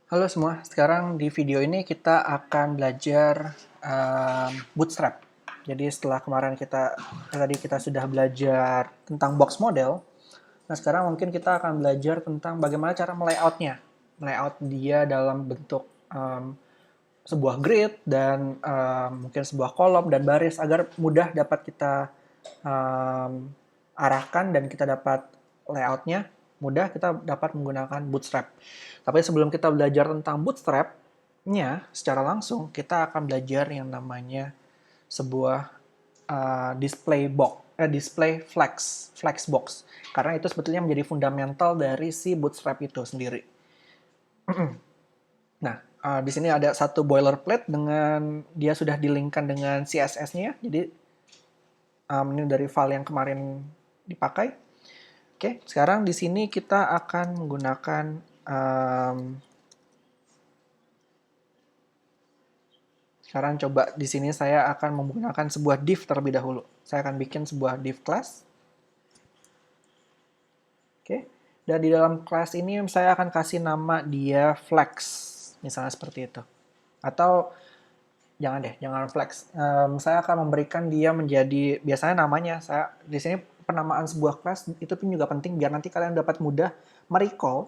Halo semua, sekarang di video ini kita akan belajar Bootstrap. Jadi setelah kemarin kita sudah belajar tentang box model, nah sekarang mungkin kita akan belajar tentang bagaimana cara melayoutnya, melayout dia dalam bentuk sebuah grid dan mungkin sebuah kolom dan baris agar mudah dapat kita um, arahkan dan kita dapat layoutnya mudah kita dapat menggunakan Bootstrap. Tapi sebelum kita belajar tentang Bootstrap-nya secara langsung, kita akan belajar yang namanya sebuah display flex box. Karena itu sebetulnya menjadi fundamental dari si Bootstrap itu sendiri. Nah, di sini ada satu boilerplate dengan dia sudah di-linkkan dengan CSS-nya. Jadi ini dari file yang kemarin dipakai. Oke, sekarang di sini kita akan menggunakan sekarang coba di sini saya akan menggunakan sebuah div terlebih dahulu. Saya akan bikin sebuah div class. Oke. Dan di dalam class ini saya akan kasih nama dia flex, misalnya seperti itu. Atau jangan deh, jangan flex. Saya akan memberikan dia menjadi biasanya namanya saya di sini penamaan sebuah kelas itu pun juga penting biar nanti kalian dapat mudah merecall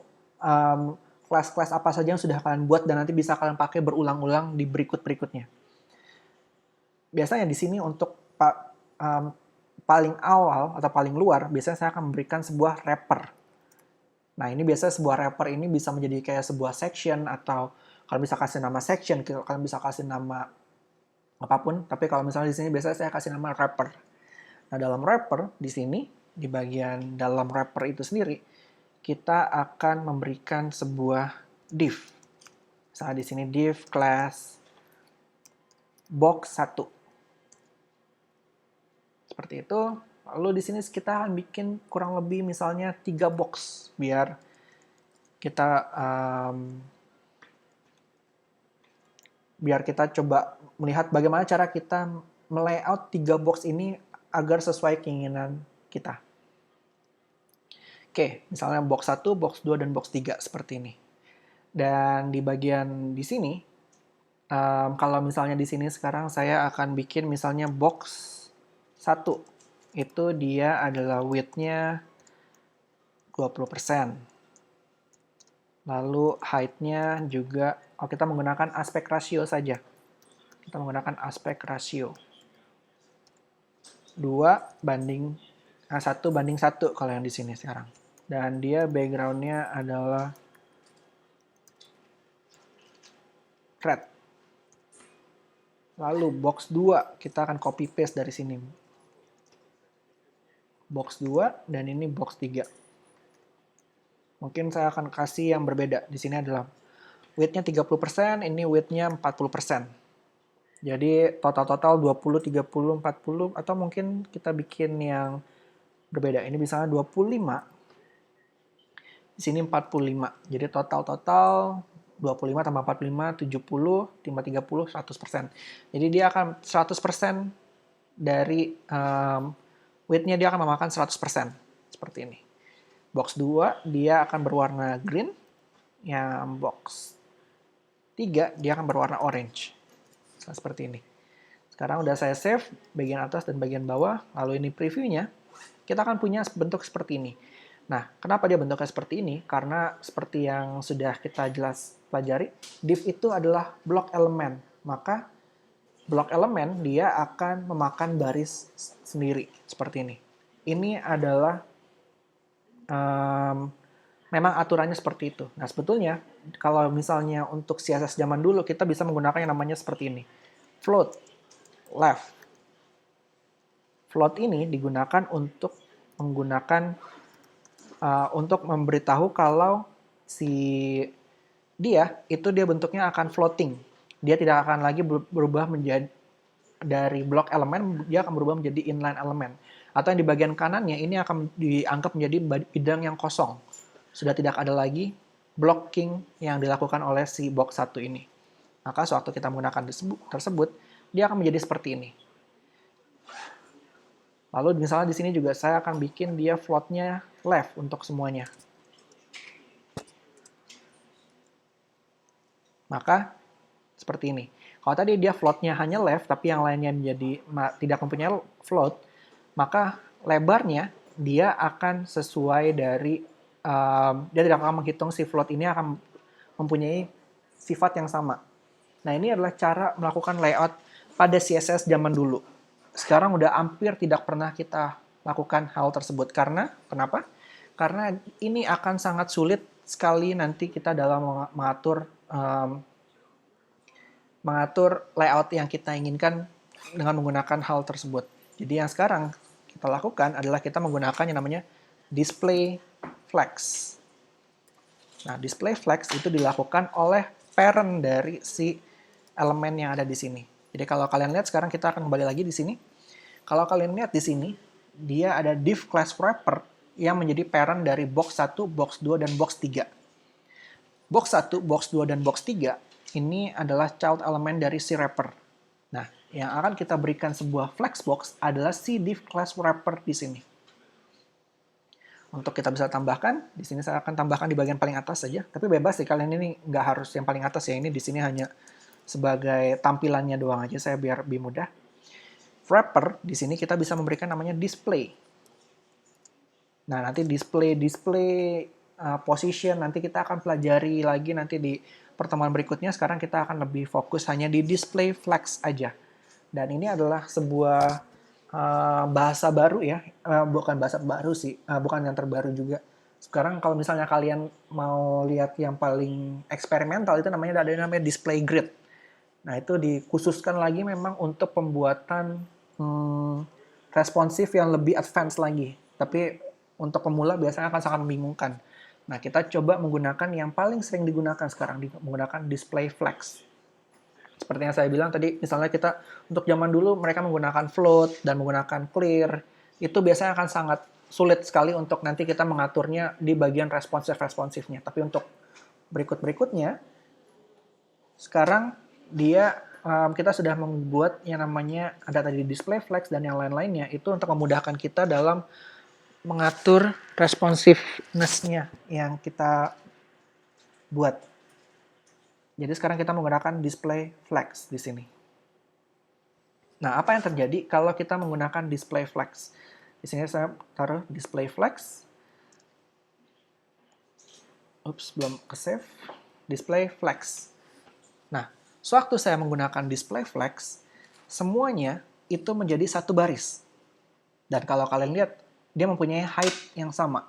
kelas-kelas apa saja yang sudah kalian buat dan nanti bisa kalian pakai berulang-ulang di berikut-berikutnya. Biasanya di sini untuk paling awal atau paling luar biasanya saya akan memberikan sebuah wrapper. Nah, ini biasanya sebuah wrapper ini bisa menjadi kayak sebuah section atau kalian bisa kasih nama section, kalian bisa kasih nama apapun, tapi kalau misalnya di sini biasanya saya kasih nama wrapper. Nah, dalam wrapper di sini di bagian dalam wrapper itu sendiri kita akan memberikan sebuah div. Misalnya di sini div class box 1. Seperti itu. Lalu di sini kita akan bikin kurang lebih misalnya 3 box biar kita coba melihat bagaimana cara kita melayout 3 box ini agar sesuai keinginan kita. Oke, misalnya box 1, box 2, dan box 3 seperti ini. Dan di bagian di sini, kalau misalnya di sini sekarang saya akan bikin misalnya box 1. Itu dia adalah width-nya 20%. Lalu height-nya juga, kita menggunakan aspect ratio saja. Kita menggunakan aspect ratio. 1:1 kalau yang di sini sekarang. Dan dia background-nya adalah red. Lalu box 2 kita akan copy paste dari sini. Box 2 dan ini box 3. Mungkin saya akan kasih yang berbeda. Di sini adalah width-nya 30%, ini width-nya 40%. Jadi total 20, 30, 40 atau mungkin kita bikin yang berbeda. Ini misalnya 25. Di sini 45. Jadi total 25 tambah 45, 70, tambah 30, 100%. Jadi dia akan 100% dari width-nya dia akan memakan 100%. Seperti ini. Box 2 dia akan berwarna green. Yang box 3 dia akan berwarna orange. Seperti ini. Sekarang udah saya save bagian atas dan bagian bawah. Lalu ini previewnya. Kita akan punya bentuk seperti ini. Nah, kenapa dia bentuknya seperti ini? Karena seperti yang sudah kita jelas pelajari, div itu adalah blok elemen. Maka blok elemen dia akan memakan baris sendiri, seperti ini. Ini adalah memang aturannya seperti itu. Nah, sebetulnya kalau misalnya untuk CSS zaman dulu kita bisa menggunakan yang namanya seperti ini. Float left. Float ini digunakan untuk memberitahu kalau si dia bentuknya akan floating. Dia tidak akan lagi berubah menjadi dari blok elemen, dia akan berubah menjadi inline elemen. Atau yang di bagian kanannya ini akan dianggap menjadi bidang yang kosong. Sudah tidak ada lagi blocking yang dilakukan oleh si box 1 ini. Maka sewaktu kita menggunakan tersebut, dia akan menjadi seperti ini. Lalu misalnya di sini juga saya akan bikin dia float-nya left untuk semuanya. Maka seperti ini. Kalau tadi dia floatnya hanya left, tapi yang lainnya menjadi tidak mempunyai float, maka lebarnya dia akan sesuai dari, dia tidak akan menghitung si float ini akan mempunyai sifat yang sama. Nah, ini adalah cara melakukan layout pada CSS zaman dulu. Sekarang udah hampir tidak pernah kita lakukan hal tersebut. Karena, kenapa? Karena ini akan sangat sulit sekali nanti kita dalam mengatur layout yang kita inginkan dengan menggunakan hal tersebut. Jadi yang sekarang kita lakukan adalah kita menggunakan yang namanya display flex. Nah, display flex itu dilakukan oleh parent dari si elemen yang ada di sini. Jadi kalau kalian lihat sekarang kita akan kembali lagi di sini. Kalau kalian lihat di sini, dia ada div class wrapper yang menjadi parent dari box 1, box 2, dan box 3. Box 1, box 2, dan box 3 ini adalah child element dari si wrapper. Nah, yang akan kita berikan sebuah flexbox adalah si div class wrapper di sini. Untuk kita bisa tambahkan, di sini saya akan tambahkan di bagian paling atas saja. Tapi bebas sih, kalian ini nggak harus yang paling atas ya. Ini di sini hanya sebagai tampilannya doang aja, saya biar lebih mudah. Wrapper, di sini kita bisa memberikan namanya display. Nah, nanti display position, nanti kita akan pelajari lagi nanti di pertemuan berikutnya. Sekarang kita akan lebih fokus hanya di display flex aja. Dan ini adalah sebuah bahasa baru ya, bukan bahasa baru sih, bukan yang terbaru juga. Sekarang kalau misalnya kalian mau lihat yang paling eksperimental, itu namanya ada yang namanya display grid. Nah, itu dikhususkan lagi memang untuk pembuatan responsif yang lebih advance lagi. Tapi untuk pemula biasanya akan sangat membingungkan. Nah, kita coba menggunakan yang paling sering digunakan sekarang, menggunakan display flex. Seperti yang saya bilang tadi, misalnya kita untuk zaman dulu mereka menggunakan float dan menggunakan clear, itu biasanya akan sangat sulit sekali untuk nanti kita mengaturnya di bagian responsifnya. Tapi untuk berikutnya, sekarang kita sudah membuat yang namanya ada tadi display flex dan yang lain-lainnya itu untuk memudahkan kita dalam mengatur responsiveness-nya yang kita buat. Jadi sekarang kita menggunakan display flex di sini. Nah, apa yang terjadi kalau kita menggunakan display flex? Di sini saya taruh display flex. Oops, belum ke save. Display flex. Nah, sewaktu saya menggunakan display flex, semuanya itu menjadi satu baris. Dan kalau kalian lihat, dia mempunyai height yang sama.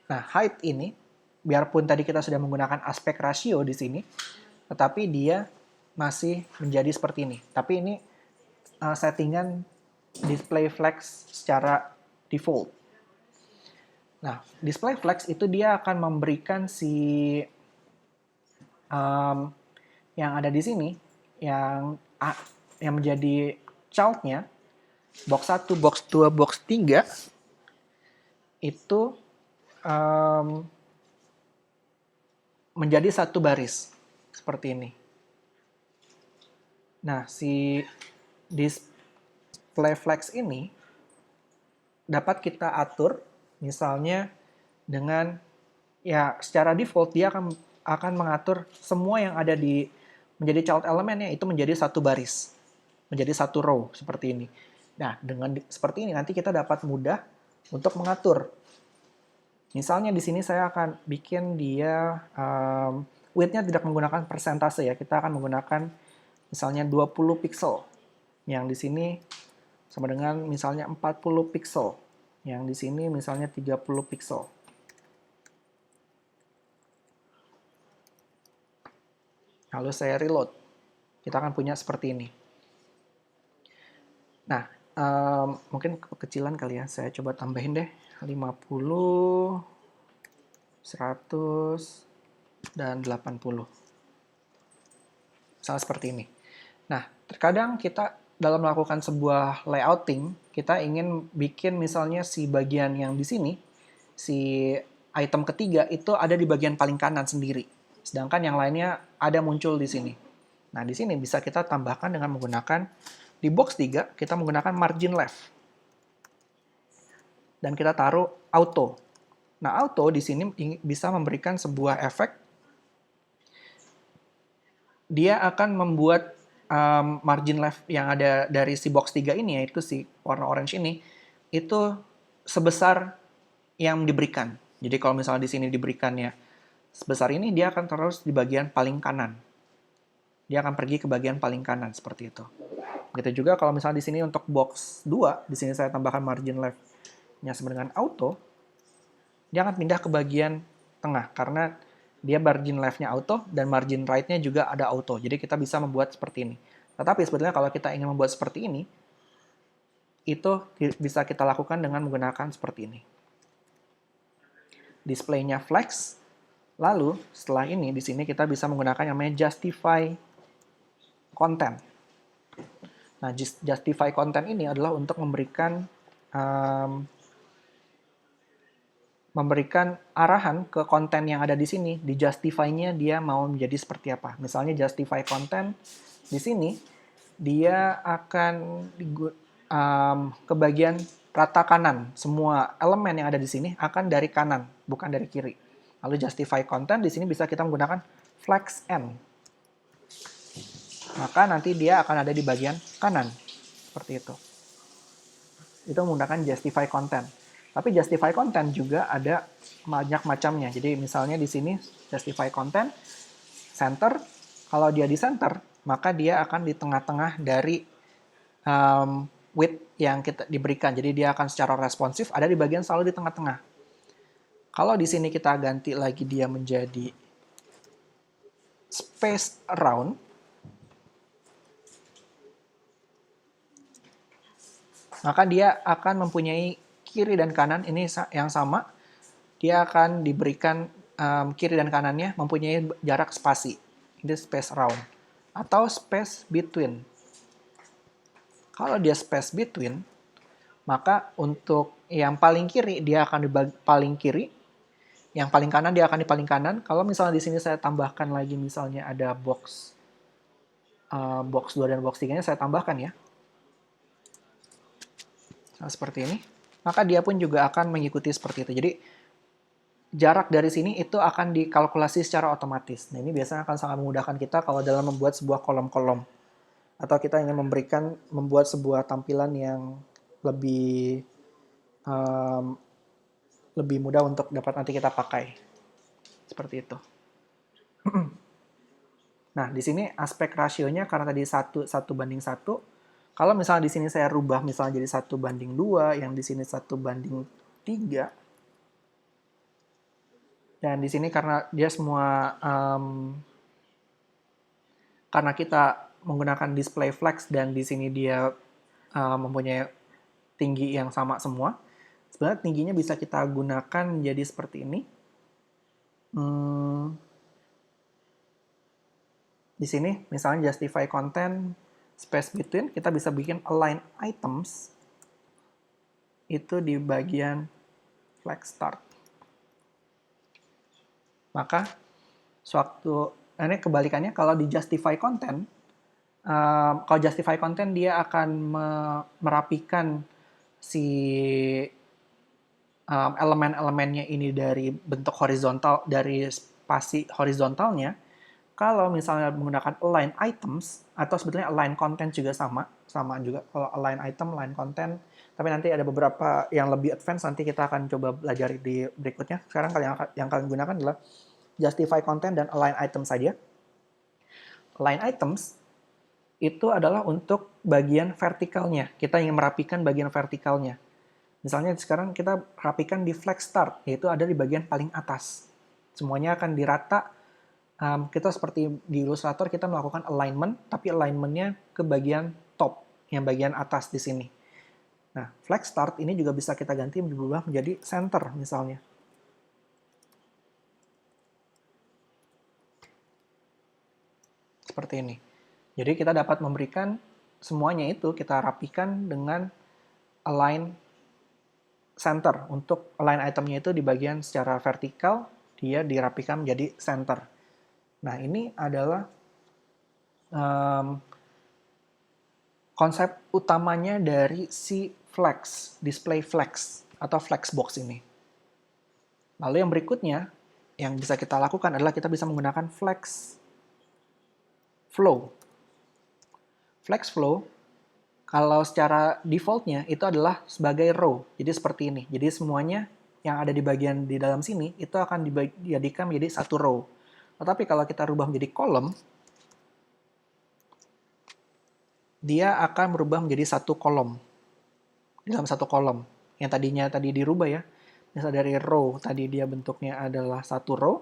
Nah, height ini, biarpun tadi kita sudah menggunakan aspek rasio di sini, tetapi dia masih menjadi seperti ini. Tapi ini settingan display flex secara default. Nah, display flex itu dia akan memberikan yang ada di sini, yang menjadi child-nya, box 1, box 2, box 3, itu menjadi satu baris, seperti ini. Nah, si display flex ini dapat kita atur, misalnya dengan, ya secara default dia akan mengatur semua yang ada di menjadi child elementnya itu menjadi satu baris, menjadi satu row seperti ini. Nah, dengan seperti ini nanti kita dapat mudah untuk mengatur. Misalnya di sini saya akan bikin dia width-nya tidak menggunakan persentase ya. Kita akan menggunakan misalnya 20 pixel. Yang di sini sama dengan misalnya 40 pixel. Yang di sini misalnya 30 pixel. Lalu saya reload. Kita akan punya seperti ini. Nah, mungkin kekecilan kali ya. Saya coba tambahin deh. 50, 100, dan 80. Misalnya seperti ini. Nah, terkadang kita dalam melakukan sebuah layouting, kita ingin bikin misalnya si bagian yang di sini, si item ketiga itu ada di bagian paling kanan sendiri. Sedangkan yang lainnya ada muncul di sini. Nah, di sini bisa kita tambahkan dengan menggunakan, di box 3, kita menggunakan margin left. Dan kita taruh auto. Nah, auto di sini bisa memberikan sebuah efek dia akan membuat margin left yang ada dari si box 3 ini, yaitu si warna orange ini, itu sebesar yang diberikan. Jadi kalau misalnya di sini diberikannya sebesar ini, dia akan terus di bagian paling kanan. Dia akan pergi ke bagian paling kanan, seperti itu. Begitu juga kalau misalnya di sini untuk box 2, di sini saya tambahkan margin left-nya sama dengan auto, dia akan pindah ke bagian tengah, karena dia margin left-nya auto, dan margin right-nya juga ada auto. Jadi kita bisa membuat seperti ini. Tetapi sebetulnya kalau kita ingin membuat seperti ini, itu bisa kita lakukan dengan menggunakan seperti ini. Display-nya flex, lalu setelah ini, di sini kita bisa menggunakan yang namanya justify content. Nah, justify content ini adalah untuk memberikan arahan ke konten yang ada di sini. Di justify-nya dia mau menjadi seperti apa. Misalnya justify content di sini, dia akan ke bagian rata kanan. Semua elemen yang ada di sini akan dari kanan, bukan dari kiri. Lalu justify content di sini bisa kita menggunakan flex n. Maka nanti dia akan ada di bagian kanan. Seperti itu. Itu menggunakan justify content. Tapi justify content juga ada banyak macamnya. Jadi misalnya di sini justify content, center, kalau dia di center, maka dia akan di tengah-tengah dari width yang kita diberikan. Jadi dia akan secara responsif ada di bagian selalu di tengah-tengah. Kalau di sini kita ganti lagi dia menjadi space around, maka dia akan mempunyai kiri dan kanan ini yang sama. Dia akan diberikan kiri dan kanannya mempunyai jarak spasi. Ini space around. Atau space between. Kalau dia space between, maka untuk yang paling kiri dia akan di paling kiri, yang paling kanan dia akan di paling kanan. Kalau misalnya di sini saya tambahkan lagi misalnya ada box 2 dan box 3-nya saya tambahkan ya. Nah, seperti ini. Maka dia pun juga akan mengikuti seperti itu. Jadi jarak dari sini itu akan dikalkulasi secara otomatis. Nah, ini biasanya akan sangat memudahkan kita kalau dalam membuat sebuah kolom-kolom. Atau kita ingin membuat sebuah tampilan yang lebih mudah untuk dapat nanti kita pakai. Seperti itu. Nah, di sini aspek rasionya karena tadi 1 banding 1. Kalau misalnya di sini saya rubah misalnya jadi 1 banding 2, yang di sini 1 banding 3. Dan di sini karena dia semua karena kita menggunakan display flex dan di sini dia mempunyai tinggi yang sama semua. Sebenarnya tingginya bisa kita gunakan jadi seperti ini. Di sini misalnya justify content space between, kita bisa bikin align items itu di bagian flex start. Maka ini kebalikannya kalau di justify content, kalau justify content dia akan merapikan si elemen-elemennya ini dari bentuk horizontal, dari spasi horizontalnya. Kalau misalnya menggunakan align items, atau sebetulnya align content juga sama juga kalau align item, align content, tapi nanti ada beberapa yang lebih advance, nanti kita akan coba belajar di berikutnya. Sekarang yang kalian gunakan adalah justify content dan align item saja. Align items itu adalah untuk bagian vertikalnya. Kita ingin merapikan bagian vertikalnya. Misalnya sekarang kita rapikan di flex start, yaitu ada di bagian paling atas. Semuanya akan dirata. Kita seperti di Illustrator, kita melakukan alignment, tapi alignment-nya ke bagian top, yang bagian atas di sini. Nah, flex start ini juga bisa kita ganti berubah menjadi center misalnya. Seperti ini. Jadi kita dapat memberikan semuanya itu kita rapikan dengan align center. Untuk align itemnya itu di bagian secara vertikal, dia dirapikan menjadi center. Nah, ini adalah konsep utamanya dari si flex, display flex, atau flexbox ini. Lalu yang berikutnya, yang bisa kita lakukan adalah kita bisa menggunakan flex flow. Flex flow, kalau secara defaultnya itu adalah sebagai row. Jadi seperti ini. Jadi semuanya yang ada di bagian di dalam sini itu akan dijadikan menjadi satu row. Tetapi kalau kita rubah menjadi kolom, dia akan berubah menjadi satu kolom. Di dalam satu kolom. Yang tadinya tadi dirubah ya. Misal dari row, tadi dia bentuknya adalah satu row.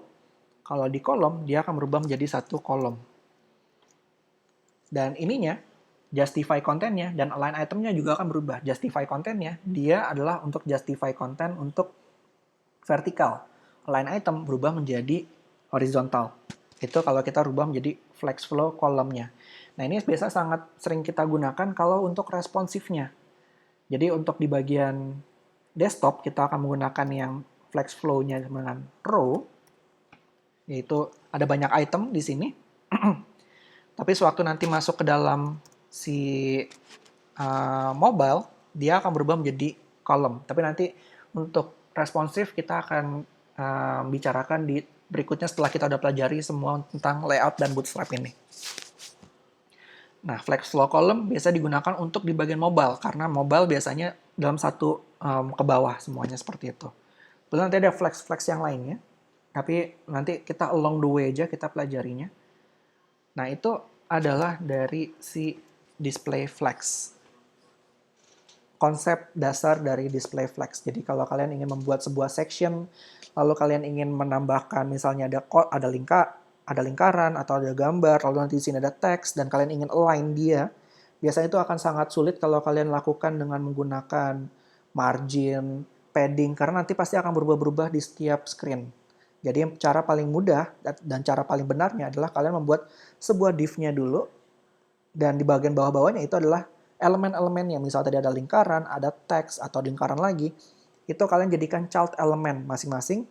Kalau di kolom, dia akan berubah menjadi satu kolom. Dan ininya, justify kontennya dan align itemnya juga akan berubah. Justify kontennya, dia adalah untuk justify konten untuk vertikal. Align item berubah menjadi horizontal. Itu kalau kita rubah menjadi flex flow kolomnya. Nah ini biasa sangat sering kita gunakan kalau untuk responsifnya. Jadi untuk di bagian desktop kita akan menggunakan yang flex flow-nya dengan row, yaitu ada banyak item di sini. Tapi sewaktu nanti masuk ke dalam si mobile, dia akan berubah menjadi kolom. Tapi nanti untuk responsif kita akan bicarakan di berikutnya setelah kita udah pelajari semua tentang layout dan bootstrap ini. Nah, flex flow column biasa digunakan untuk di bagian mobile, karena mobile biasanya dalam satu ke bawah semuanya seperti itu. Lalu nanti ada flex-flex yang lainnya, tapi nanti kita along the way aja kita pelajarinya. Nah, itu adalah dari si display flex. Konsep dasar dari display flex. Jadi kalau kalian ingin membuat sebuah section, lalu kalian ingin menambahkan misalnya ada lingkaran atau ada gambar, lalu nanti di sini ada teks dan kalian ingin align dia, biasanya itu akan sangat sulit kalau kalian lakukan dengan menggunakan margin, padding, karena nanti pasti akan berubah-ubah di setiap screen. Jadi cara paling mudah dan cara paling benarnya adalah kalian membuat sebuah div-nya dulu, dan di bagian bawah-bawahnya itu adalah elemen-elemennya. Misal tadi ada lingkaran, ada teks, atau lingkaran lagi, itu kalian jadikan child element masing-masing,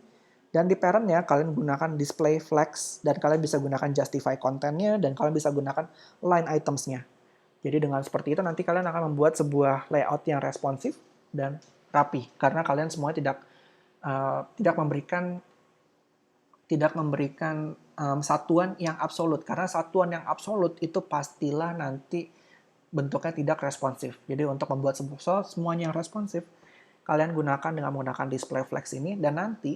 dan di parent-nya kalian gunakan display flex, dan kalian bisa gunakan justify kontennya, dan kalian bisa gunakan line items-nya. Jadi dengan seperti itu nanti kalian akan membuat sebuah layout yang responsif dan rapi, karena kalian semua tidak memberikan satuan yang absolut, karena satuan yang absolut itu pastilah nanti bentuknya tidak responsif. Jadi untuk membuat semuanya yang responsif, kalian gunakan dengan menggunakan display flex ini, dan nanti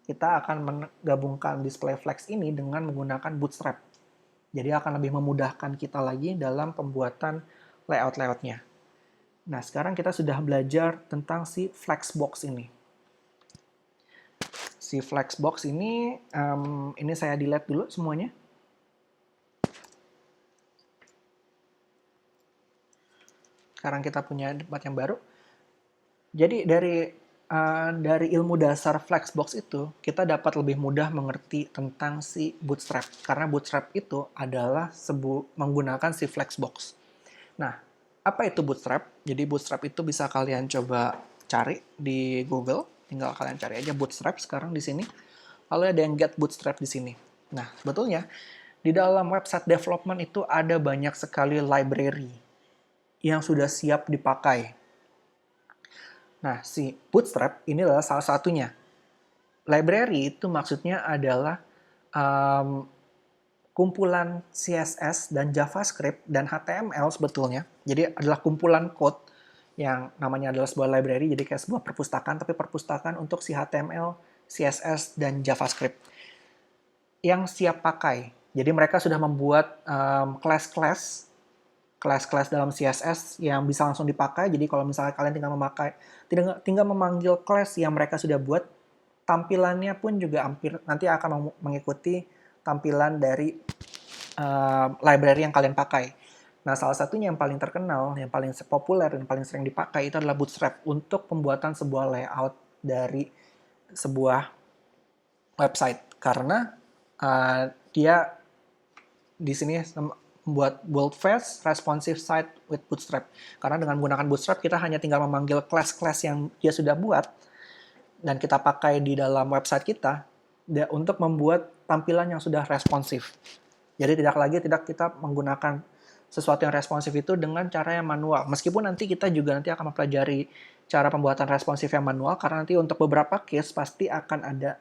kita akan menggabungkan display flex ini dengan menggunakan bootstrap. Jadi akan lebih memudahkan kita lagi dalam pembuatan layout-layoutnya. Nah, sekarang kita sudah belajar tentang si flexbox ini. Si flexbox ini saya delete dulu semuanya. Sekarang kita punya tempat yang baru. Jadi dari ilmu dasar flexbox itu, kita dapat lebih mudah mengerti tentang si bootstrap. Karena bootstrap itu adalah menggunakan si flexbox. Nah, apa itu bootstrap? Jadi bootstrap itu bisa kalian coba cari di Google. Tinggal kalian cari aja bootstrap sekarang di sini. Lalu ada yang get bootstrap di sini. Nah, sebetulnya di dalam website development itu ada banyak sekali library yang sudah siap dipakai. Nah, si Bootstrap ini adalah salah satunya. Library itu maksudnya adalah kumpulan CSS dan JavaScript dan HTML sebetulnya. Jadi adalah kumpulan code yang namanya adalah sebuah library, jadi kayak sebuah perpustakaan, tapi perpustakaan untuk si HTML, CSS, dan JavaScript yang siap pakai. Jadi mereka sudah membuat class-class dalam CSS yang bisa langsung dipakai. Jadi kalau misalnya kalian tinggal memanggil class yang mereka sudah buat, tampilannya pun juga hampir nanti akan mengikuti tampilan dari library yang kalian pakai. Nah, salah satunya yang paling terkenal, yang paling populer, dan paling sering dipakai itu adalah Bootstrap untuk pembuatan sebuah layout dari sebuah website. Karena dia di sini membuat bold fast, responsive site with Bootstrap. Karena dengan menggunakan Bootstrap, kita hanya tinggal memanggil class-class yang dia sudah buat, dan kita pakai di dalam website kita untuk membuat tampilan yang sudah responsif. Jadi tidak kita menggunakan sesuatu yang responsif itu dengan cara yang manual. Meskipun nanti kita juga nanti akan mempelajari cara pembuatan responsif yang manual, karena nanti untuk beberapa case pasti akan ada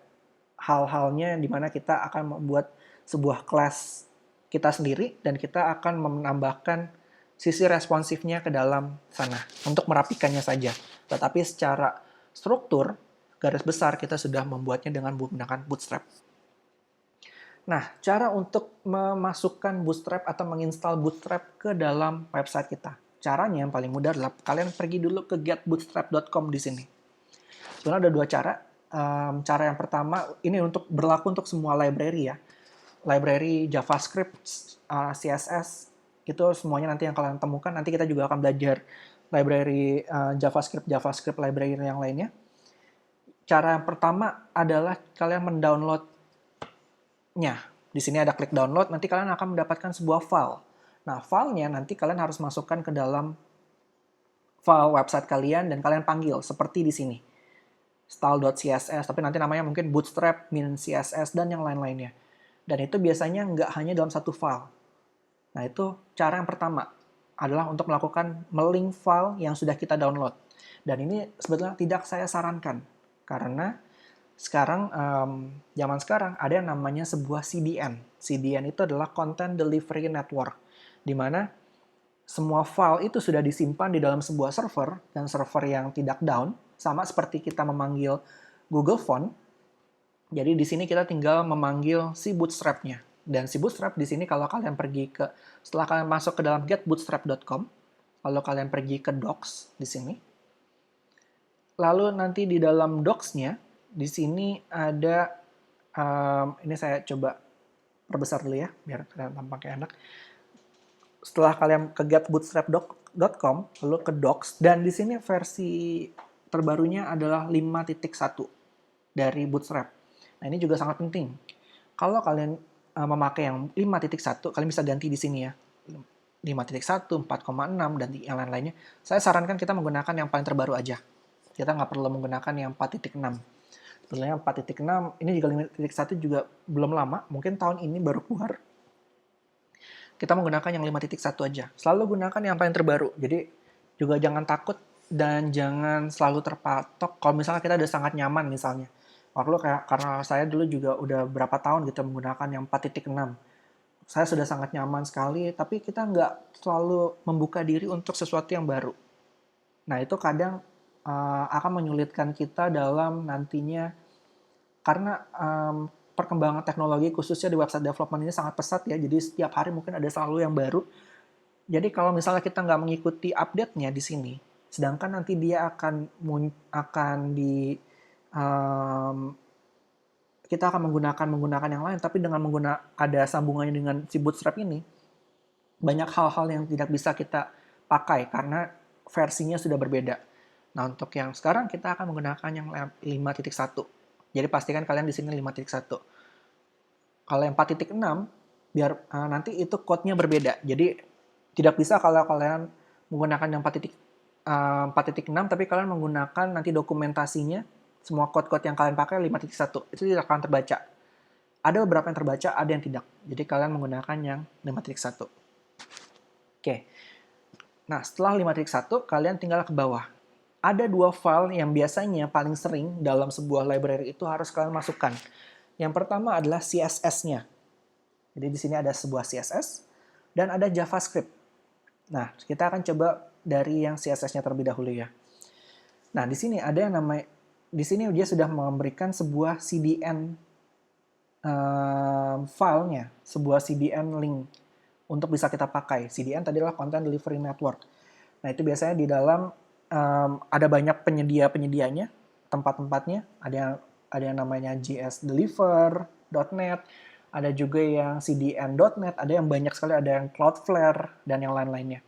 hal-halnya di mana kita akan membuat sebuah class kita sendiri dan kita akan menambahkan sisi responsifnya ke dalam sana untuk merapikannya saja. Tetapi secara struktur, garis besar kita sudah membuatnya dengan menggunakan Bootstrap. Nah, cara untuk memasukkan Bootstrap atau menginstal Bootstrap ke dalam website kita. Caranya yang paling mudah adalah kalian pergi dulu ke getbootstrap.com di sini. Sebenarnya ada dua cara. Cara yang pertama, ini berlaku untuk semua library ya. Library JavaScript, CSS, itu semuanya nanti yang kalian temukan. Nanti kita juga akan belajar library JavaScript library yang lainnya. Cara yang pertama adalah kalian mendownloadnya. Di sini ada klik download, nanti kalian akan mendapatkan sebuah file. Nah, filenya nanti kalian harus masukkan ke dalam file website kalian dan kalian panggil seperti di sini. Style.css, tapi nanti namanya mungkin bootstrap, min.css, dan yang lain-lainnya. Dan itu biasanya nggak hanya dalam satu file. Nah, itu cara yang pertama adalah untuk melakukan melink file yang sudah kita download. Dan ini sebetulnya tidak saya sarankan, karena sekarang, zaman sekarang ada yang namanya sebuah CDN. CDN itu adalah Content Delivery Network, di mana semua file itu sudah disimpan di dalam sebuah server, dan server yang tidak down, sama seperti kita memanggil Google Phone. Jadi di sini kita tinggal memanggil si Bootstrap-nya. Dan si Bootstrap di sini kalau kalian setelah kalian masuk ke dalam getbootstrap.com, lalu kalian pergi ke docs di sini. Lalu nanti di dalam docs-nya, di sini ada, ini saya coba perbesar dulu ya, biar kalian tampaknya enak. Setelah kalian ke getbootstrap.com, lalu ke docs, dan di sini versi terbarunya adalah 5.1 dari Bootstrap. Nah, ini juga sangat penting. Kalau kalian memakai yang 5.1, kalian bisa ganti di sini ya. 5.1, 4,6, dan yang lain-lainnya. Saya sarankan kita menggunakan yang paling terbaru aja. Kita nggak perlu menggunakan yang 4.6. Sebenarnya 4.6, ini juga 5.1 juga belum lama, mungkin tahun ini baru keluar. Kita menggunakan yang 5.1 aja. Selalu gunakan yang paling terbaru. Jadi juga jangan takut dan jangan selalu terpatok. Kalau misalnya kita udah sangat nyaman misalnya. Karena saya dulu juga udah berapa tahun gitu menggunakan yang 4.6. Saya sudah sangat nyaman sekali, tapi kita nggak selalu membuka diri untuk sesuatu yang baru. Nah, itu kadang akan menyulitkan kita dalam nantinya, karena perkembangan teknologi khususnya di website development ini sangat pesat ya, jadi setiap hari mungkin ada selalu yang baru. Jadi kalau misalnya kita nggak mengikuti update-nya di sini, sedangkan nanti dia kita akan menggunakan yang lain, tapi dengan ada sambungannya dengan si Bootstrap ini, banyak hal-hal yang tidak bisa kita pakai karena versinya sudah berbeda. Nah, untuk yang sekarang kita akan menggunakan yang 5.1. Jadi pastikan kalian di sini 5.1. Kalau yang 4.6, biar nanti itu code-nya berbeda. Jadi tidak bisa kalau kalian menggunakan yang 4.6, tapi kalian menggunakan nanti dokumentasinya, semua code-code yang kalian pakai 5.1. Itu tidak akan terbaca. Ada beberapa yang terbaca, ada yang tidak. Jadi kalian menggunakan yang 5.1. Oke. Nah, setelah 5.1, kalian tinggal ke bawah. Ada dua file yang biasanya paling sering dalam sebuah library itu harus kalian masukkan. Yang pertama adalah CSS-nya. Jadi di sini ada sebuah CSS dan ada JavaScript. Nah, kita akan coba dari yang CSS-nya terlebih dahulu ya. Nah, di sini ada yang namanya, di sini dia sudah memberikan sebuah CDN filenya, sebuah CDN link untuk bisa kita pakai. CDN tadi adalah Content Delivery Network. Nah, itu biasanya di dalam ada banyak penyedia-penyedianya, tempat-tempatnya. Ada yang namanya JSDeliver.net, ada juga yang CDN.net, ada yang banyak sekali, ada yang Cloudflare, dan yang lain-lainnya.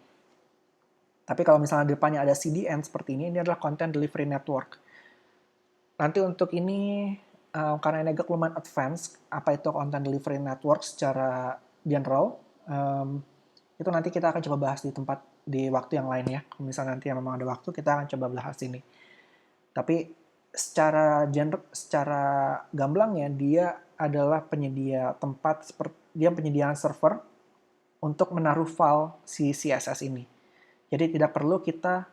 Tapi kalau misalnya depannya ada CDN seperti ini adalah Content Delivery Network. Nanti untuk ini, karena ini agak lumayan advance, apa itu Content Delivery Network secara general, itu nanti kita akan coba bahas di waktu yang lain ya. Kalau misalnya nanti memang ada waktu, kita akan coba bahas ini. Tapi secara gamblangnya, dia adalah penyedia tempat, dia penyedia server untuk menaruh file si CSS ini. Jadi tidak perlu kita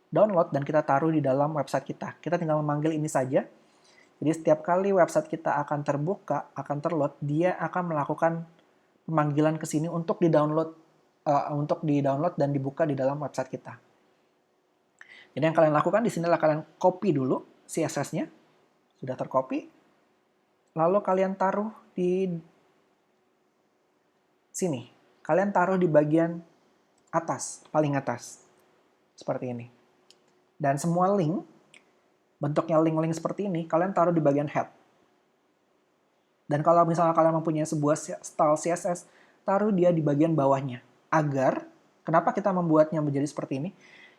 download dan kita taruh di dalam website kita. Kita tinggal memanggil ini saja. Jadi setiap kali website kita akan terbuka, akan terload, dia akan melakukan pemanggilan ke sini untuk di-download dan dibuka di dalam website kita. Jadi yang kalian lakukan di sini adalah kalian copy dulu CSS-nya, sudah tercopy, lalu kalian taruh di sini. Kalian taruh di bagian atas, paling atas. Seperti ini. Dan semua link, bentuknya link-link seperti ini, kalian taruh di bagian head. Dan kalau misalnya kalian mempunyai sebuah style CSS, taruh dia di bagian bawahnya. Agar, kenapa kita membuatnya menjadi seperti ini?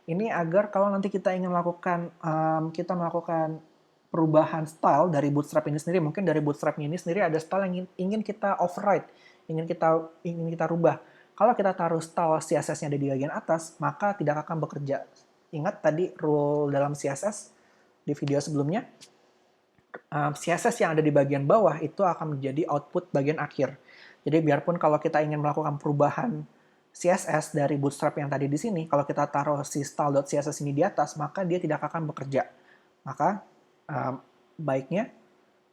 Ini agar kalau nanti kita ingin melakukan perubahan style dari Bootstrap ini sendiri, mungkin dari Bootstrap ini sendiri ada style yang ingin kita override, ingin kita rubah. Kalau kita taruh style CSS-nya di bagian atas, maka tidak akan bekerja. Ingat tadi rule dalam CSS di video sebelumnya, CSS yang ada di bagian bawah itu akan menjadi output bagian akhir. Jadi biarpun kalau kita ingin melakukan perubahan CSS dari Bootstrap yang tadi di sini, kalau kita taruh si style.css ini di atas, maka dia tidak akan bekerja. Maka baiknya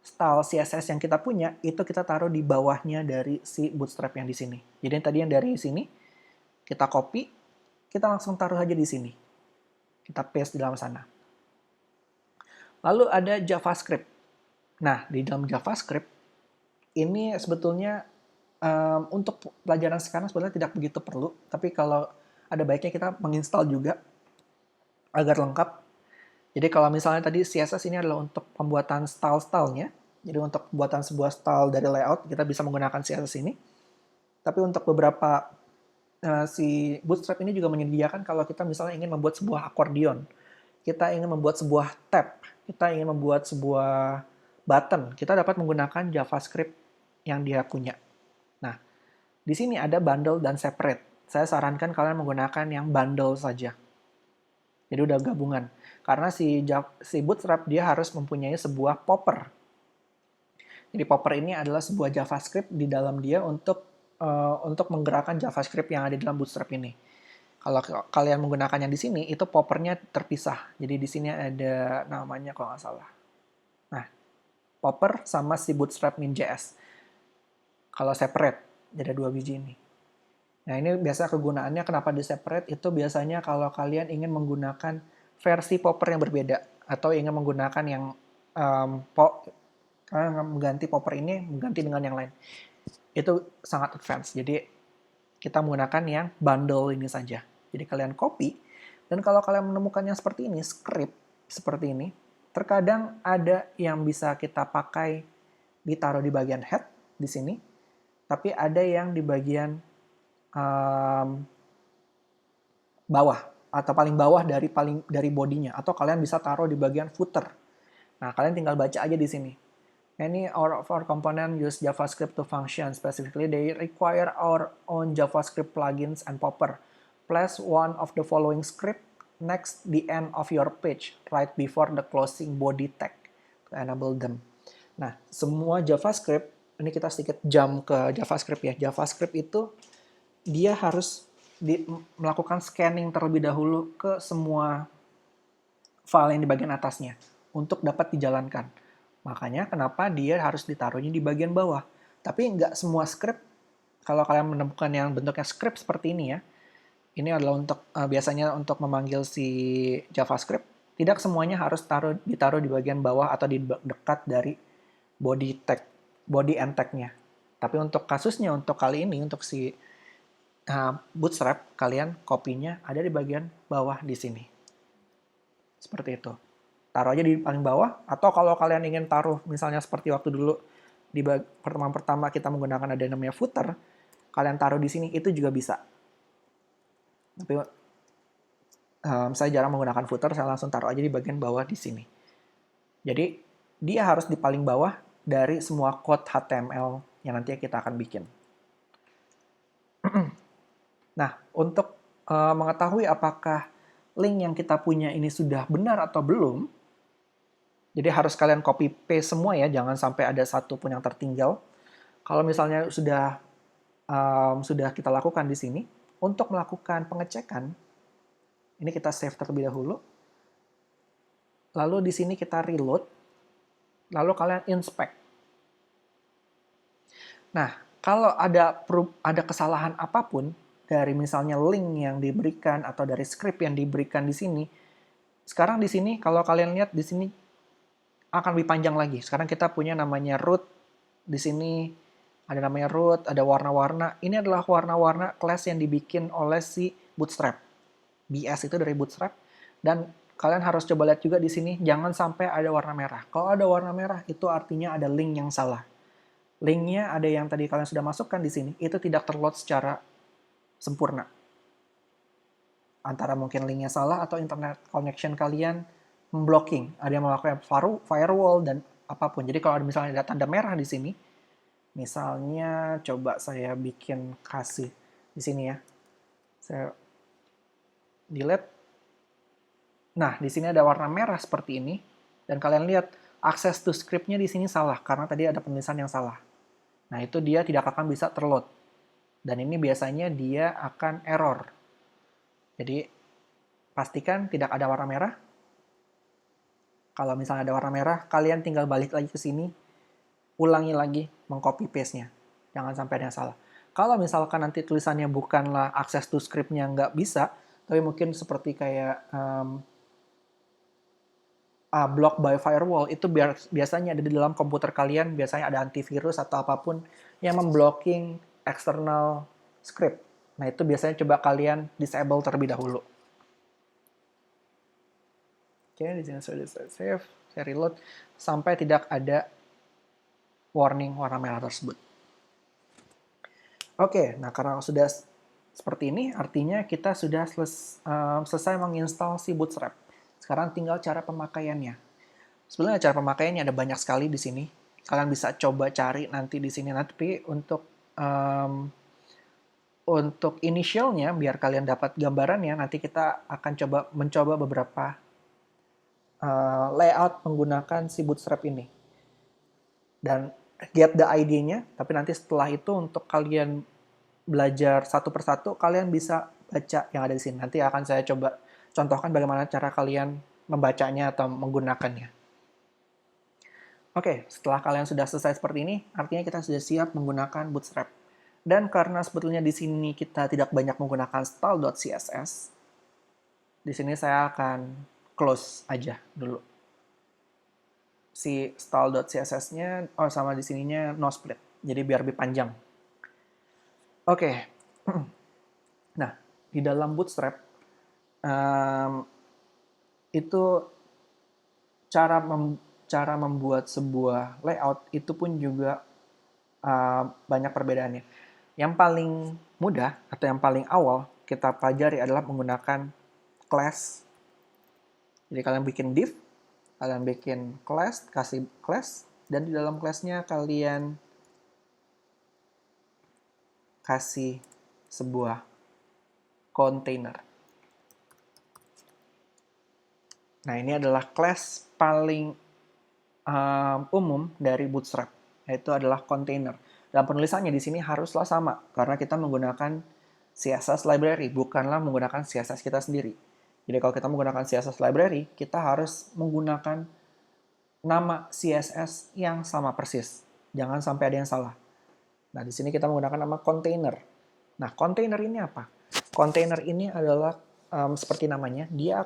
style CSS yang kita punya itu kita taruh di bawahnya dari si Bootstrap yang di sini. Jadi tadi yang dari sini kita copy, kita langsung taruh aja di sini. Kita paste di dalam sana. Lalu ada JavaScript. Nah, di dalam JavaScript ini sebetulnya untuk pelajaran sekarang sebenarnya tidak begitu perlu, tapi kalau ada baiknya kita menginstal juga agar lengkap. Jadi kalau misalnya tadi CSS ini adalah untuk pembuatan style-stylenya, jadi untuk pembuatan sebuah style dari layout, kita bisa menggunakan CSS ini. Tapi untuk beberapa si Bootstrap ini juga menyediakan kalau kita misalnya ingin membuat sebuah akordeon, kita ingin membuat sebuah tab, kita ingin membuat sebuah button, kita dapat menggunakan JavaScript yang dia punya. Nah, di sini ada bundle dan separate. Saya sarankan kalian menggunakan yang bundle saja. Jadi udah gabungan. Karena si Bootstrap dia harus mempunyai sebuah popper. Jadi popper ini adalah sebuah JavaScript di dalam dia untuk menggerakkan JavaScript yang ada di dalam Bootstrap ini. Kalau kalian menggunakan yang di sini, itu poppernya terpisah. Jadi di sini ada namanya kalau nggak salah. Nah, popper sama si Bootstrap min.js. Kalau separate, ada 2 biji ini. Nah, ini biasa kegunaannya kenapa di separate, itu biasanya kalau kalian ingin menggunakan versi popper yang berbeda, atau ingin menggunakan yang kalian mengganti popper ini, mengganti dengan yang lain. Itu sangat advance. Jadi, kita menggunakan yang bundle ini saja. Jadi, kalian copy, dan kalau kalian menemukannya seperti ini, script seperti ini, terkadang ada yang bisa kita pakai ditaruh di bagian head, di sini, tapi ada yang di bagian bawah atau paling bawah dari bodinya, atau kalian bisa taruh di bagian footer. Nah, kalian tinggal baca aja di sini. Many of our components use JavaScript to function. Specifically, they require our own JavaScript plugins and popper. Place one of the following script next the end of your page, right before the closing body tag to enable them. Nah, semua JavaScript, ini kita sedikit jump ke JavaScript ya. JavaScript itu dia harus melakukan scanning terlebih dahulu ke semua file yang di bagian atasnya untuk dapat dijalankan. Makanya kenapa dia harus ditaruhnya di bagian bawah. Tapi nggak semua script, kalau kalian menemukan yang bentuknya script seperti ini ya, ini adalah untuk biasanya untuk memanggil si JavaScript, tidak semuanya harus ditaruh di bagian bawah atau di dekat dari body and tag-nya. Tapi untuk kasusnya, untuk kali ini, untuk si Bootstrap, kalian copy-nya ada di bagian bawah di sini. Seperti itu. Taruh aja di paling bawah, atau kalau kalian ingin taruh, misalnya seperti waktu dulu, di pertemuan-pertama kita menggunakan ada namanya footer, kalian taruh di sini, itu juga bisa. Tapi saya jarang menggunakan footer, saya langsung taruh aja di bagian bawah di sini. Jadi, dia harus di paling bawah dari semua code HTML yang nanti kita akan bikin. Nah, untuk mengetahui apakah link yang kita punya ini sudah benar atau belum, jadi harus kalian copy paste semua ya, jangan sampai ada satu pun yang tertinggal. Kalau misalnya sudah kita lakukan di sini, untuk melakukan pengecekan, ini kita save terlebih dahulu. Lalu di sini kita reload, lalu kalian inspect. Nah, Kalau ada kesalahan apapun dari misalnya link yang diberikan atau dari script yang diberikan di sini, sekarang di sini kalau kalian lihat di sini akan lebih panjang lagi. Sekarang kita punya namanya root di sini, ada namanya root, ada warna-warna. Ini adalah warna-warna class yang dibikin oleh si Bootstrap. BS itu dari Bootstrap. Dan kalian harus coba lihat juga di sini, jangan sampai ada warna merah. Kalau ada warna merah, itu artinya ada link yang salah. Linknya ada yang tadi kalian sudah masukkan di sini, itu tidak terload secara sempurna. Antara mungkin linknya salah atau internet connection kalian memblocking. Ada yang melakukan firewall dan apapun. Jadi kalau misalnya ada tanda merah di sini, misalnya coba saya bikin kasih di sini ya. Saya delete. Nah, di sini ada warna merah seperti ini dan kalian lihat akses to script-nya di sini salah karena tadi ada penulisan yang salah. Nah, itu dia tidak akan bisa terload. Dan ini biasanya dia akan error. Jadi, pastikan tidak ada warna merah. Kalau misalnya ada warna merah, kalian tinggal balik lagi ke sini, ulangi lagi mengcopy paste-nya. Jangan sampai ada yang salah. Kalau misalkan nanti tulisannya bukanlah access to script-nya nggak bisa, tapi mungkin seperti kayak block by firewall, itu biasanya ada di dalam komputer kalian, biasanya ada antivirus atau apapun yang memblocking external script. Nah, itu biasanya coba kalian disable terlebih dahulu. Oke, di sini sudah saya save, saya reload, sampai tidak ada warning warna merah tersebut. Oke, nah karena sudah seperti ini, artinya kita sudah selesai menginstal si Bootstrap. Sekarang tinggal cara pemakaiannya. Sebenarnya cara pemakaiannya ada banyak sekali di sini. Kalian bisa coba cari nanti di sini. Tapi untuk initialnya, biar kalian dapat gambarannya, nanti kita akan mencoba beberapa layout menggunakan si Bootstrap ini. Dan get the ID-nya, tapi nanti setelah itu untuk kalian belajar satu persatu, kalian bisa baca yang ada di sini. Nanti akan saya coba contohkan bagaimana cara kalian membacanya atau menggunakannya. Oke, setelah kalian sudah selesai seperti ini, artinya kita sudah siap menggunakan Bootstrap. Dan karena sebetulnya di sini kita tidak banyak menggunakan style.css, di sini saya akan close aja dulu. Si style.css-nya, sama di sininya no split, jadi biar lebih panjang. Oke, nah di dalam Bootstrap itu cara membuat sebuah layout itu pun juga banyak perbedaannya. Yang paling mudah atau yang paling awal kita pelajari adalah menggunakan class. Jadi kalian bikin div, kalian bikin class, kasih class, dan di dalam class-nya kalian kasih sebuah container. Nah, ini adalah class paling umum dari Bootstrap, yaitu adalah container. Dalam penulisannya di sini haruslah sama, karena kita menggunakan CSS library, bukanlah menggunakan CSS kita sendiri. Jadi kalau kita menggunakan CSS library, kita harus menggunakan nama CSS yang sama persis. Jangan sampai ada yang salah. Nah, di sini kita menggunakan nama container. Nah, container ini apa? Container ini adalah seperti namanya, dia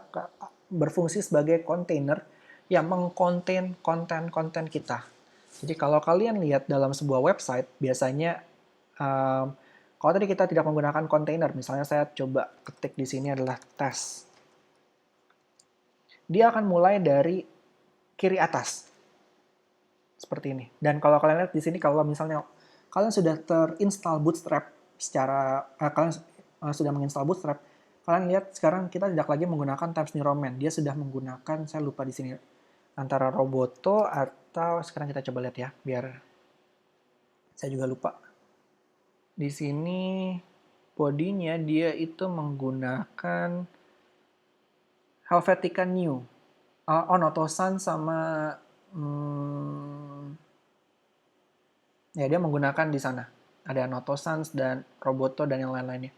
berfungsi sebagai container yang mengkonten konten-konten kita. Jadi kalau kalian lihat dalam sebuah website, biasanya kalau tadi kita tidak menggunakan container, misalnya saya coba ketik di sini adalah test. Dia akan mulai dari kiri atas. Seperti ini. Dan kalau kalian lihat di sini, kalau misalnya kalian sudah terinstall Bootstrap kalian sudah menginstal Bootstrap, kalian lihat sekarang kita tidak lagi menggunakan Times New Roman. Dia sudah menggunakan, saya lupa di sini, antara Roboto atau sekarang kita coba lihat ya, biar saya juga lupa. Di sini bodinya dia itu menggunakan Helvetica Neue, Onotosan sama ya dia menggunakan di sana. Ada Notosans dan Roboto dan yang lain-lainnya.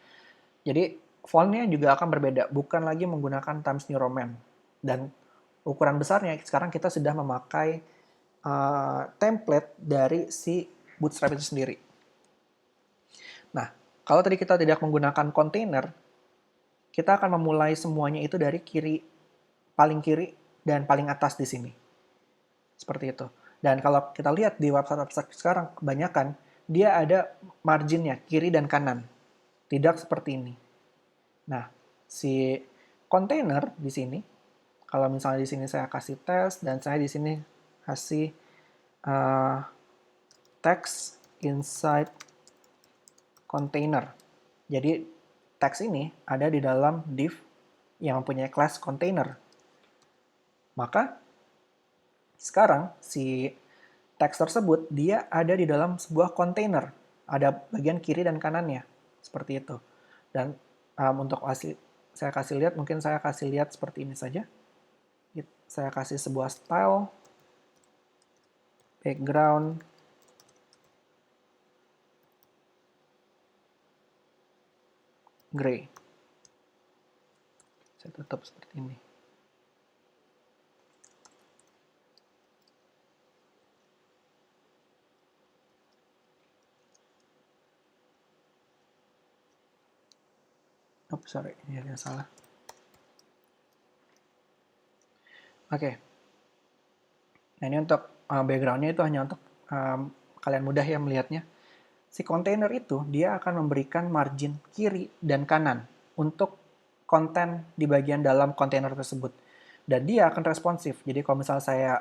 Jadi fontnya juga akan berbeda, bukan lagi menggunakan Times New Roman. Dan ukuran besarnya sekarang kita sudah memakai template dari si Bootstrap itu sendiri. Nah, kalau tadi kita tidak menggunakan kontainer, kita akan memulai semuanya itu dari paling kiri dan paling atas di sini. Seperti itu. Dan kalau kita lihat di website sekarang, kebanyakan dia ada marginnya, kiri dan kanan. Tidak seperti ini. Nah, si kontainer di sini, kalau misalnya di sini saya kasih tes, dan saya di sini kasih text inside container. Jadi teks ini ada di dalam div yang mempunyai class container. Maka sekarang si teks tersebut dia ada di dalam sebuah container. Ada bagian kiri dan kanannya. Seperti itu. Dan untuk saya kasih lihat, mungkin saya kasih lihat seperti ini saja. Saya kasih sebuah style, background, gray. Saya tutup seperti ini. Oh, sorry, ini ada yang salah. Oke. Nah, ini untuk background-nya itu hanya untuk kalian mudah ya melihatnya. Si kontainer itu dia akan memberikan margin kiri dan kanan untuk konten di bagian dalam kontainer tersebut. Dan dia akan responsif. Jadi kalau misalnya saya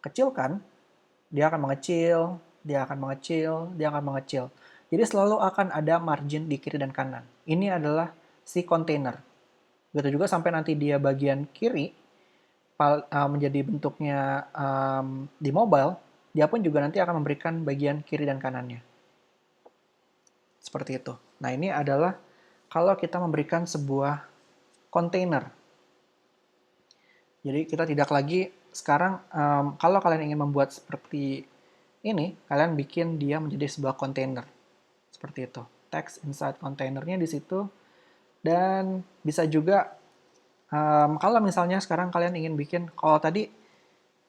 kecilkan, dia akan mengecil, dia akan mengecil, dia akan mengecil. Jadi selalu akan ada margin di kiri dan kanan. Ini adalah si kontainer. Begitu juga sampai nanti dia bagian kiri menjadi bentuknya di mobile, dia pun juga nanti akan memberikan bagian kiri dan kanannya. Seperti itu. Nah, ini adalah kalau kita memberikan sebuah container. Jadi kita tidak lagi sekarang kalau kalian ingin membuat seperti ini, kalian bikin dia menjadi sebuah container. Seperti itu. Text inside containernya di situ. Dan bisa juga kalau misalnya sekarang kalian ingin bikin, kalau tadi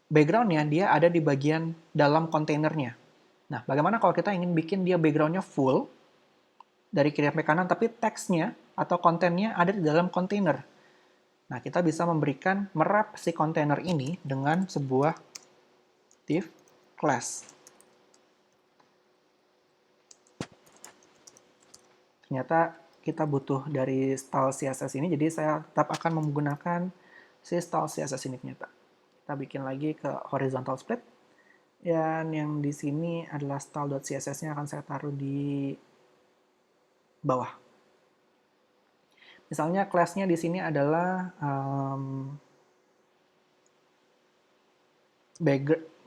background-nya dia ada di bagian dalam kontainernya. Nah, bagaimana kalau kita ingin bikin dia background-nya full, dari kiri sampai kanan, tapi teksnya atau kontennya ada di dalam kontainer. Nah, kita bisa merap si kontainer ini dengan sebuah div class. Ternyata kita butuh dari style CSS ini, jadi saya tetap akan menggunakan si style CSS ini ternyata. Kita bikin lagi ke horizontal split. Dan yang di sini adalah style.css-nya akan saya taruh di bawah. Misalnya class-nya di sini adalah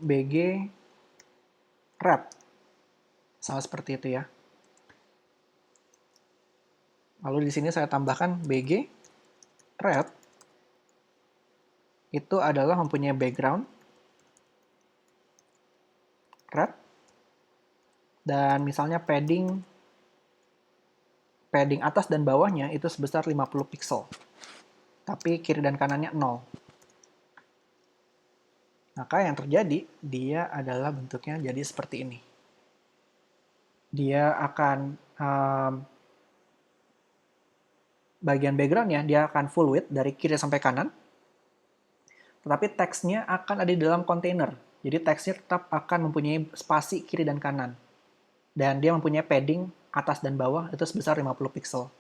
BG wrap. Sama seperti itu ya. Lalu di sini saya tambahkan BG wrap. Itu adalah mempunyai background wrap. Dan misalnya padding atas dan bawahnya itu sebesar 50 pixel. Tapi kiri dan kanannya 0. Maka yang terjadi, dia adalah bentuknya jadi seperti ini. Dia akan, bagian background-nya, dia akan full width dari kiri sampai kanan. Tetapi teksnya akan ada di dalam kontainer. Jadi teksnya tetap akan mempunyai spasi kiri dan kanan. Dan dia mempunyai padding atas dan bawah itu sebesar 50 pixel.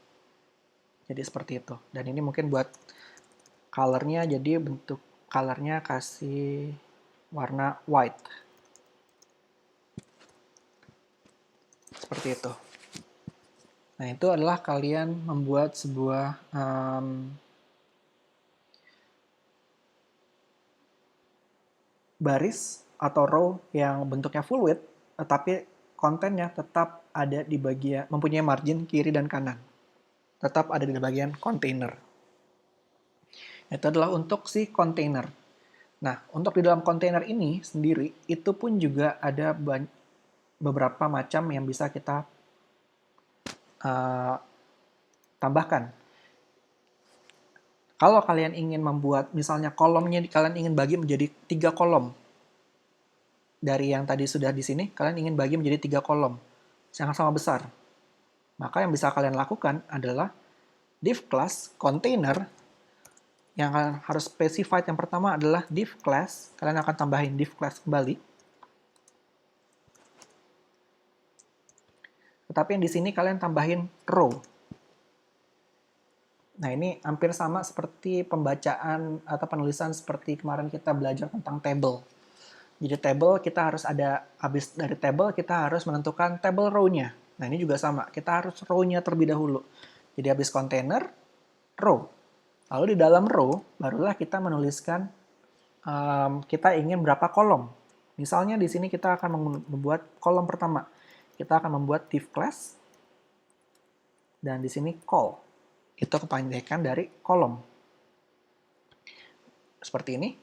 Jadi seperti itu. Dan ini mungkin buat color-nya, jadi bentuk color-nya kasih warna white. Seperti itu. Nah, itu adalah kalian membuat sebuah baris atau row yang bentuknya full width, tetapi kontennya tetap ada di bagian, mempunyai margin kiri dan kanan. Tetap ada di bagian container. Itu adalah untuk si container. Nah, untuk di dalam container ini sendiri, itu pun juga ada beberapa macam yang bisa kita tambahkan. Kalau kalian ingin membuat, misalnya kolomnya kalian ingin bagi menjadi 3 kolom. Dari yang tadi sudah di sini, kalian ingin bagi menjadi 3 kolom. Yang sama besar. Maka yang bisa kalian lakukan adalah div class container yang harus specified yang pertama adalah div class. Kalian akan tambahin div class kembali. Tetapi yang di sini kalian tambahin row. Nah, ini hampir sama seperti pembacaan atau penulisan seperti kemarin kita belajar tentang table. Jadi table kita harus ada, habis dari table kita harus menentukan table row-nya. Nah, ini juga sama, kita harus row-nya terlebih dahulu. Jadi habis container, row. Lalu di dalam row, barulah kita menuliskan kita ingin berapa kolom. Misalnya di sini kita akan membuat kolom pertama. Kita akan membuat div class, dan di sini call. Itu kepanjangan dari kolom. Seperti ini.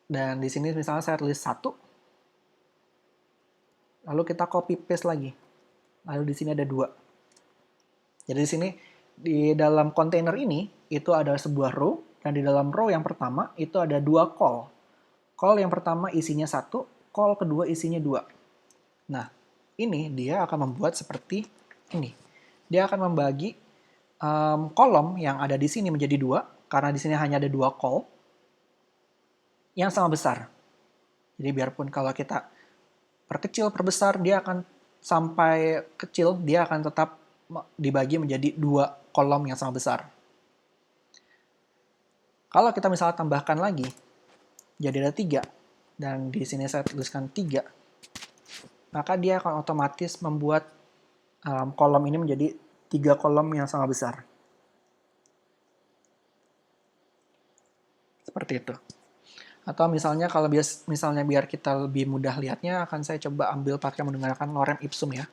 Dan di sini misalnya saya tulis 1. Lalu kita copy paste lagi. Lalu di sini ada 2. Jadi di sini di dalam container ini itu ada sebuah row, dan di dalam row yang pertama itu ada 2 call. Call yang pertama isinya 1, call kedua isinya 2. Nah, ini dia akan membuat seperti ini. Dia akan membagi kolom yang ada di sini menjadi 2, karena di sini hanya ada 2 call yang sama besar. Jadi biarpun kalau kita perkecil, perbesar, dia akan sampai kecil, dia akan tetap dibagi menjadi 2 kolom yang sama besar. Kalau kita misalnya tambahkan lagi, jadi ada 3, dan di sini saya tuliskan 3, maka dia akan otomatis membuat kolom ini menjadi 3 kolom yang sama besar. Seperti itu. Atau misalnya kalau misalnya biar kita lebih mudah lihatnya, akan saya coba ambil pakai menggunakan lorem ipsum ya.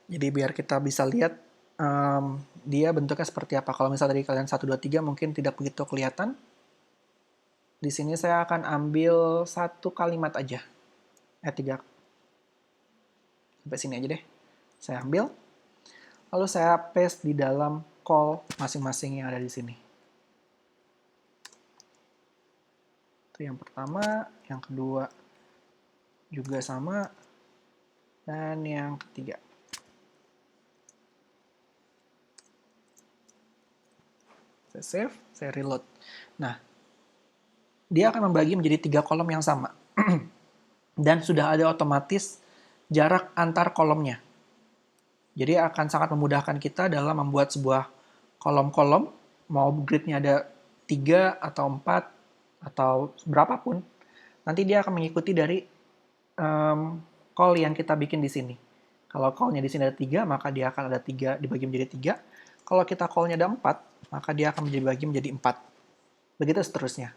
Jadi biar kita bisa lihat dia bentuknya seperti apa. Kalau misalnya dari kalian 1, 2, 3 mungkin tidak begitu kelihatan. Di sini saya akan ambil 1 kalimat aja. 3. Sampai sini aja deh. Saya ambil. Lalu saya paste di dalam call masing-masing yang ada di sini. Itu yang pertama, yang kedua juga sama, dan yang ketiga. Saya save, saya reload. Nah, dia akan membagi menjadi 3 kolom yang sama. Dan sudah ada otomatis jarak antar kolomnya. Jadi akan sangat memudahkan kita dalam membuat sebuah kolom-kolom, mau gridnya ada 3 atau 4 atau berapapun, nanti dia akan mengikuti dari call yang kita bikin di sini. Kalau call-nya di sini ada 3, maka dia akan ada 3 dibagi menjadi 3. Kalau kita call-nya ada 4, maka dia akan dibagi menjadi 4. Begitu seterusnya.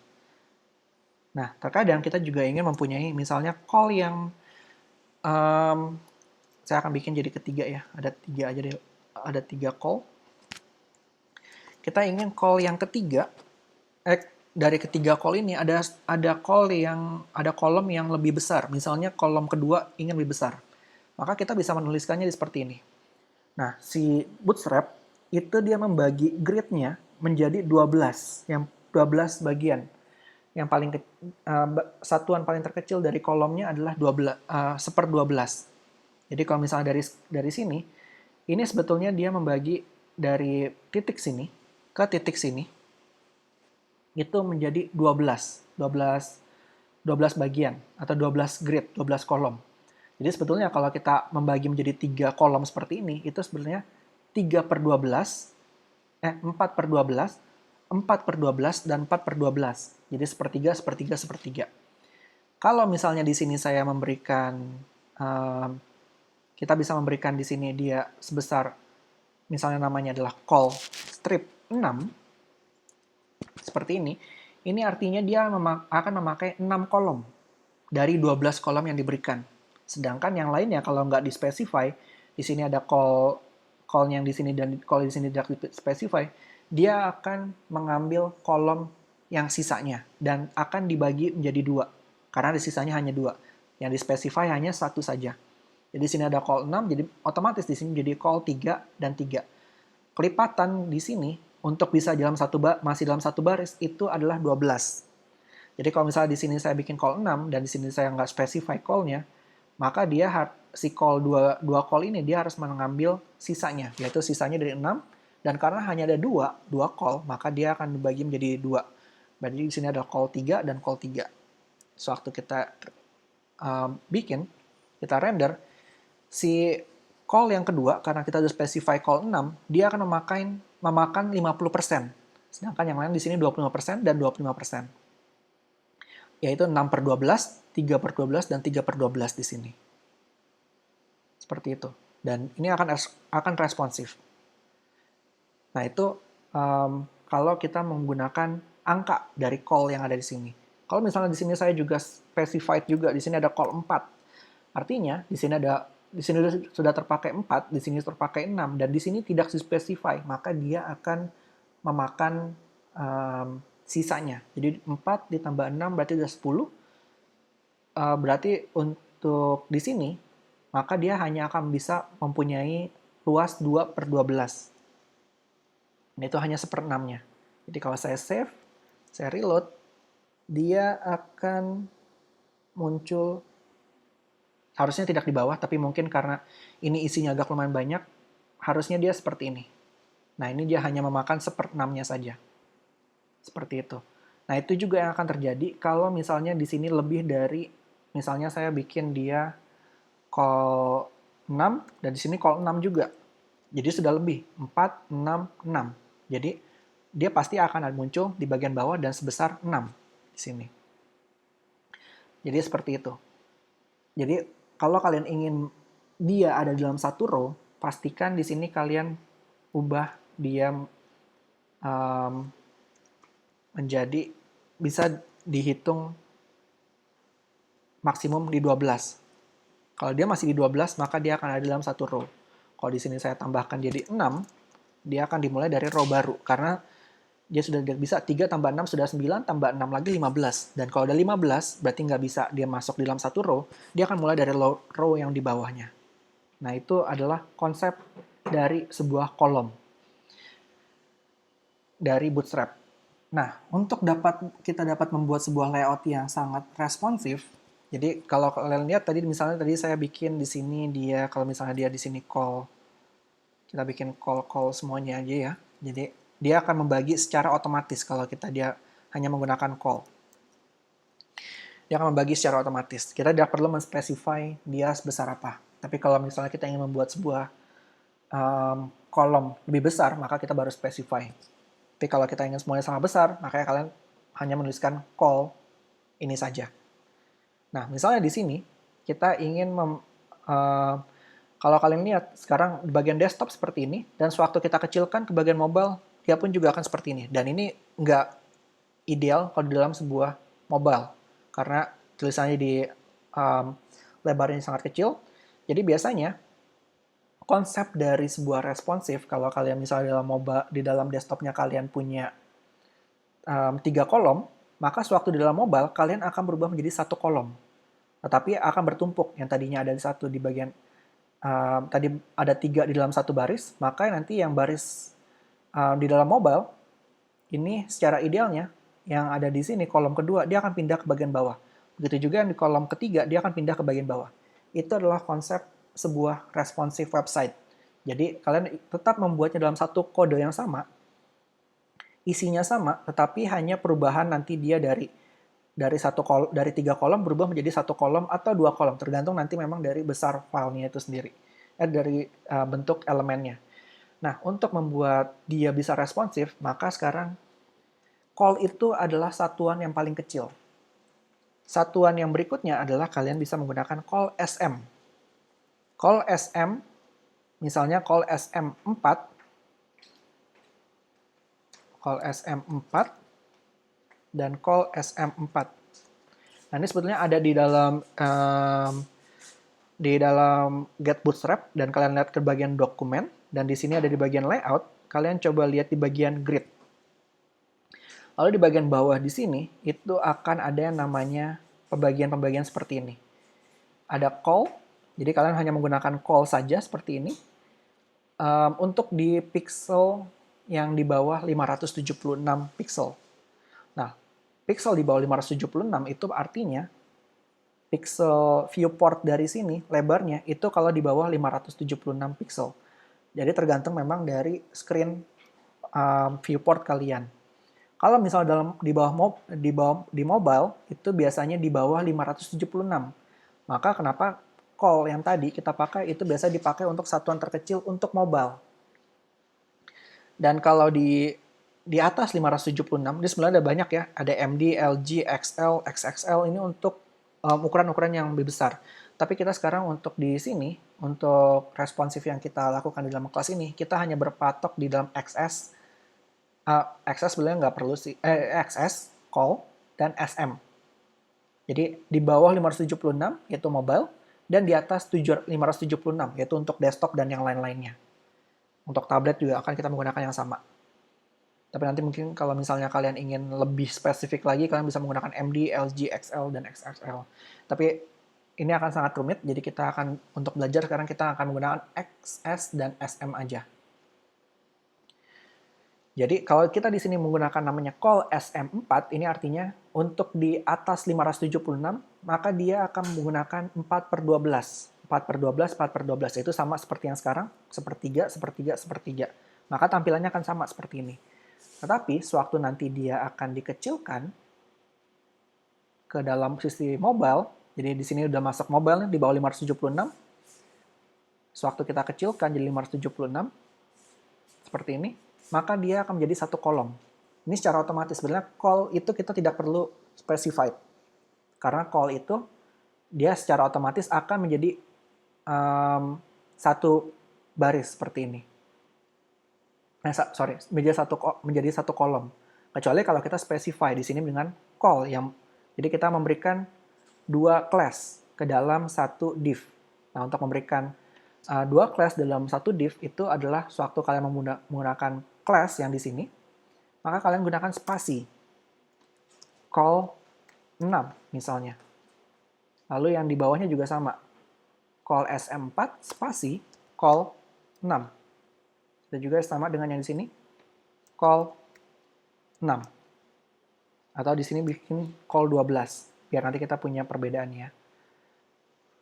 Nah, terkadang kita juga ingin mempunyai misalnya call yang saya akan bikin jadi ketiga ya. Ada 3 aja deh. Ada 3 call. Kita ingin call yang ketiga, dari ketiga call ini ada kolom yang lebih besar. Misalnya kolom kedua ingin lebih besar. Maka kita bisa menuliskannya seperti ini. Nah, si Bootstrap itu dia membagi grid-nya menjadi 12, yang 12 bagian. Yang paling satuan paling terkecil dari kolomnya adalah 1/12. Jadi kalau misalnya dari sini, ini sebetulnya dia membagi dari titik sini ke titik sini, itu menjadi 12 bagian, atau 12 grid, 12 kolom. Jadi sebetulnya kalau kita membagi menjadi 3 kolom seperti ini, itu sebetulnya 3/12, 4/12, 4/12, dan 4/12. Jadi sepertiga, sepertiga, sepertiga. Kalau misalnya di sini saya memberikan, kita bisa memberikan di sini dia sebesar, misalnya namanya adalah call strip 6, seperti ini artinya dia akan memakai 6 kolom dari 12 kolom yang diberikan. Sedangkan yang lainnya kalau nggak di-specify, di sini ada call yang di sini dan call di sini tidak di-specify, dia akan mengambil kolom yang sisanya dan akan dibagi menjadi 2. Karena di sisanya hanya 2. Yang di-specify hanya 1 saja. Jadi di sini ada call 6, jadi otomatis di sini jadi call 3 dan 3. Kelipatan di sini untuk bisa masih dalam satu baris itu adalah 12. Jadi kalau misalnya di sini saya bikin call 6 dan di sini saya nggak specify call-nya, maka dia si call dua call ini dia harus mengambil sisanya, yaitu sisanya dari 6, dan karena hanya ada dua call, maka dia akan dibagi menjadi 2. Berarti di sini ada call 3 dan call 3. Sewaktu kita kita render, si call yang kedua, karena kita udah specify call 6, dia akan memakan 50%. Sedangkan yang lain di sini 25% dan 25%. Yaitu 6/12, 3/12, dan 3/12 di sini. Seperti itu. Dan ini akan responsif. Nah, itu kalau kita menggunakan angka dari call yang ada di sini. Kalau misalnya di sini saya juga specified juga, di sini ada call 4. Artinya, di sini sudah terpakai 4, di sini terpakai 6, dan di sini tidak dispecify, maka dia akan memakan sisanya. Jadi 4 ditambah 6 berarti udah 10. Berarti untuk di sini, maka dia hanya akan bisa mempunyai luas 2/12. Ini itu hanya 1/6-nya. Jadi kalau saya save, saya reload, dia akan muncul, harusnya tidak di bawah, tapi mungkin karena ini isinya agak lumayan banyak, harusnya dia seperti ini. Nah, ini dia hanya memakan 1/6-nya saja. Seperti itu. Nah, itu juga yang akan terjadi kalau misalnya di sini lebih dari, misalnya saya bikin dia call 6, dan di sini call 6 juga. Jadi sudah lebih, 4, 6, 6. Jadi, dia pasti akan muncul di bagian bawah dan sebesar 6 di sini. Jadi seperti itu. Jadi, kalau kalian ingin dia ada dalam satu row, pastikan di sini kalian ubah dia menjadi bisa dihitung maksimum di 12. Kalau dia masih di 12, maka dia akan ada dalam satu row. Kalau di sini saya tambahkan jadi 6, dia akan dimulai dari row baru. Karena dia sudah bisa 3 tambah 6 sudah 9, tambah 6 lagi 15. Dan kalau udah 15, berarti nggak bisa dia masuk di dalam satu row, dia akan mulai dari row yang di bawahnya. Nah, itu adalah konsep dari sebuah kolom dari Bootstrap. Nah, untuk kita dapat membuat sebuah layout yang sangat responsif, jadi kalau kalian lihat tadi misalnya tadi saya bikin di sini dia, kalau misalnya dia di sini call, kita bikin call semuanya aja ya. Jadi dia akan membagi secara otomatis kalau dia hanya menggunakan call. Dia akan membagi secara otomatis. Kita tidak perlu menspesify dia sebesar apa. Tapi kalau misalnya kita ingin membuat sebuah kolom lebih besar, maka kita baru specify. Tapi kalau kita ingin semuanya sama besar, makanya kalian hanya menuliskan call ini saja. Nah, misalnya di sini, kita ingin kalau kalian lihat, sekarang di bagian desktop seperti ini, dan sewaktu kita kecilkan ke bagian mobile, dia pun juga akan seperti ini. Dan ini nggak ideal kalau di dalam sebuah mobile, karena tulisannya di lebarnya sangat kecil. Jadi biasanya, konsep dari sebuah responsif, kalau kalian misalnya di dalam desktopnya kalian punya 3 kolom, maka sewaktu di dalam mobile, kalian akan berubah menjadi 1 kolom. Tetapi akan bertumpuk, yang tadinya ada di satu di bagian, tadi ada 3 di dalam satu baris, maka nanti yang baris di dalam mobile, ini secara idealnya, yang ada di sini, kolom kedua, dia akan pindah ke bagian bawah. Begitu juga yang di kolom ketiga, dia akan pindah ke bagian bawah. Itu adalah konsep sebuah responsive website. Jadi kalian tetap membuatnya dalam satu kode yang sama, isinya sama, tetapi hanya perubahan nanti dia dari 3 kolom berubah menjadi 1 kolom atau 2 kolom, tergantung nanti memang dari besar filenya itu sendiri, dari bentuk elemennya. Nah, untuk membuat dia bisa responsif, maka sekarang call itu adalah satuan yang paling kecil. Satuan yang berikutnya adalah kalian bisa menggunakan call SM. Call SM, misalnya call SM4, dan call SM4. Nah, ini sebetulnya ada di dalam Get Bootstrap, dan kalian lihat ke bagian dokumen, dan di sini ada di bagian layout, kalian coba lihat di bagian grid. Lalu di bagian bawah di sini, itu akan ada yang namanya pembagian-pembagian seperti ini. Ada call, jadi kalian hanya menggunakan call saja seperti ini. Untuk di pixel yang di bawah 576 pixel. Nah, pixel di bawah 576 itu artinya pixel viewport dari sini, lebarnya, itu kalau di bawah 576 pixel. Jadi tergantung memang dari screen viewport kalian. Kalau misalnya di mobile itu biasanya di bawah 576. Maka kenapa call yang tadi kita pakai itu biasa dipakai untuk satuan terkecil untuk mobile. Dan kalau di atas 576, ini sebenarnya ada banyak ya, ada MD, LG, XL, XXL, ini untuk ukuran-ukuran yang lebih besar. Tapi kita sekarang untuk di sini, untuk responsif yang kita lakukan di dalam kelas ini, kita hanya berpatok di dalam XS. XS sebenarnya nggak perlu sih, XS, call, dan SM. Jadi di bawah 576 yaitu mobile, dan di atas 576 yaitu untuk desktop dan yang lain-lainnya. Untuk tablet juga akan kita menggunakan yang sama. Tapi nanti mungkin kalau misalnya kalian ingin lebih spesifik lagi, kalian bisa menggunakan MD, LG, XL, dan XXL. Tapi ini akan sangat rumit, jadi kita akan, untuk belajar sekarang kita akan menggunakan XS dan SM aja. Jadi kalau kita di sini menggunakan namanya call SM4, ini artinya untuk di atas 576, maka dia akan menggunakan 4/12. 4/12, 4/12, itu sama seperti yang sekarang, sepertiga, sepertiga, sepertiga. Maka tampilannya akan sama seperti ini. Tetapi, sewaktu nanti dia akan dikecilkan ke dalam sisi mobile, jadi di sini udah masuk mobile nih, di bawah 576. Sewaktu kita kecilkan jadi 576, seperti ini, maka dia akan menjadi satu kolom. Ini secara otomatis, sebenarnya call itu kita tidak perlu specified. Karena call itu, dia secara otomatis akan menjadi satu baris seperti ini. Menjadi satu kolom. Kecuali kalau kita specify di sini dengan call jadi kita memberikan dua class ke dalam satu div. Nah, untuk memberikan dua class dalam satu div itu adalah sewaktu kalian menggunakan class yang di sini, maka kalian gunakan spasi. Call 6 misalnya. Lalu yang di bawahnya juga sama. Call SM4 spasi call 6. Dan juga sama dengan yang di sini, call 6. Atau di sini bikin call 12, biar nanti kita punya perbedaannya.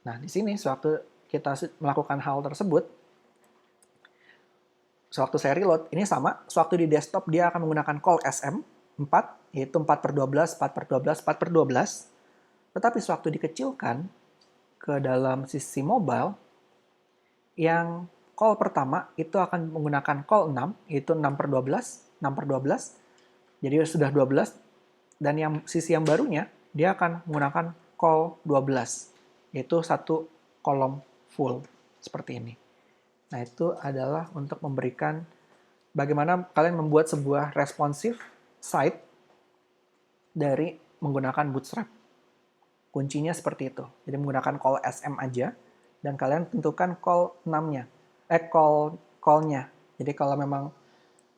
Nah, di sini sewaktu kita melakukan hal tersebut, sewaktu saya reload, ini sama, sewaktu di desktop dia akan menggunakan call SM4, yaitu 4/12, 4/12, 4/12. Tetapi sewaktu dikecilkan ke dalam sisi mobile, yang call pertama itu akan menggunakan call 6, yaitu 6/12, 6/12. Jadi sudah 12. Dan yang sisi yang barunya, dia akan menggunakan call 12, yaitu satu kolom full, seperti ini. Nah, itu adalah untuk memberikan bagaimana kalian membuat sebuah responsive site dari menggunakan Bootstrap. Kuncinya seperti itu. Jadi menggunakan call SM aja, dan kalian tentukan call 6-nya. Call-nya. Jadi kalau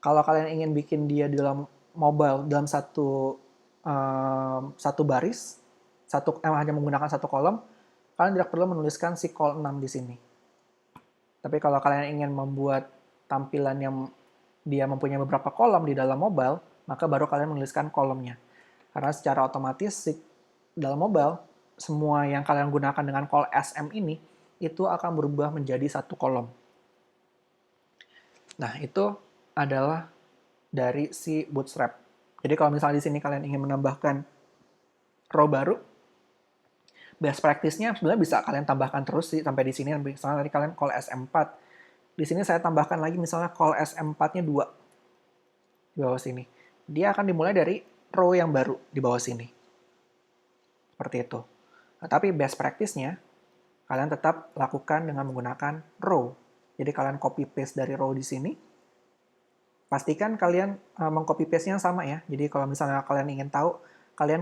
kalian ingin bikin dia di dalam mobile dalam satu baris, hanya menggunakan satu kolom, kalian tidak perlu menuliskan si call 6 di sini. Tapi kalau kalian ingin membuat tampilan yang dia mempunyai beberapa kolom di dalam mobile, maka baru kalian menuliskan kolomnya. Karena secara otomatis dalam mobile, semua yang kalian gunakan dengan call SM ini, itu akan berubah menjadi satu kolom. Nah, itu adalah dari si Bootstrap. Jadi kalau misalnya di sini kalian ingin menambahkan row baru, best practice-nya sebenarnya bisa kalian tambahkan terus sih sampai di sini. Misalnya tadi kalian call SM4. Di sini saya tambahkan lagi misalnya call SM4-nya 2 di bawah sini. Dia akan dimulai dari row yang baru di bawah sini. Seperti itu. Nah, tapi best practice-nya kalian tetap lakukan dengan menggunakan row. Jadi kalian copy paste dari row di sini. Pastikan kalian meng-copy paste-nya sama ya. Jadi kalau misalnya kalian ingin tahu kalian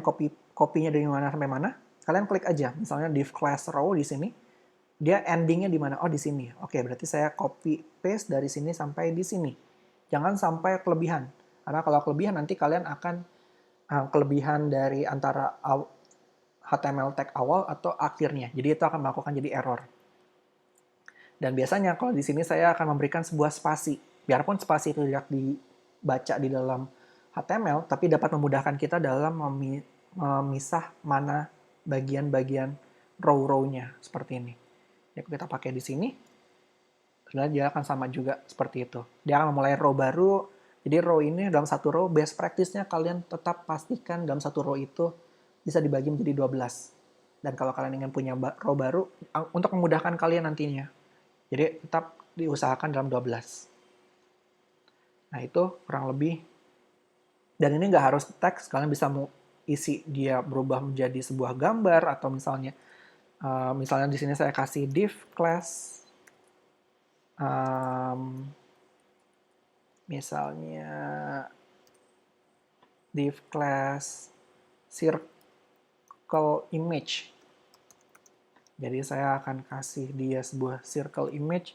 copy-nya dari mana sampai mana, kalian klik aja. Misalnya div class row di sini. Dia ending-nya di mana? Oh, di sini. Oke, berarti saya copy paste dari sini sampai di sini. Jangan sampai kelebihan. Karena kalau kelebihan nanti kalian akan kelebihan dari antara HTML tag awal atau akhirnya. Jadi itu akan melakukan jadi error. Dan biasanya kalau di sini saya akan memberikan sebuah spasi. Biarpun spasi itu tidak dibaca di dalam HTML, tapi dapat memudahkan kita dalam memisah mana bagian-bagian row-row-nya seperti ini. Ya, kita pakai di sini, sebenarnya dia akan sama juga seperti itu. Dia akan memulai row baru. Jadi row ini dalam satu row, best practice-nya kalian tetap pastikan dalam satu row itu bisa dibagi menjadi 12. Dan kalau kalian ingin punya row baru, untuk memudahkan kalian nantinya. Jadi tetap diusahakan dalam 12. Nah itu kurang lebih. Dan ini nggak harus teks, kalian bisa mau isi dia berubah menjadi sebuah gambar, atau misalnya di sini saya kasih div class, misalnya div class circle image. Jadi saya akan kasih dia sebuah circle image,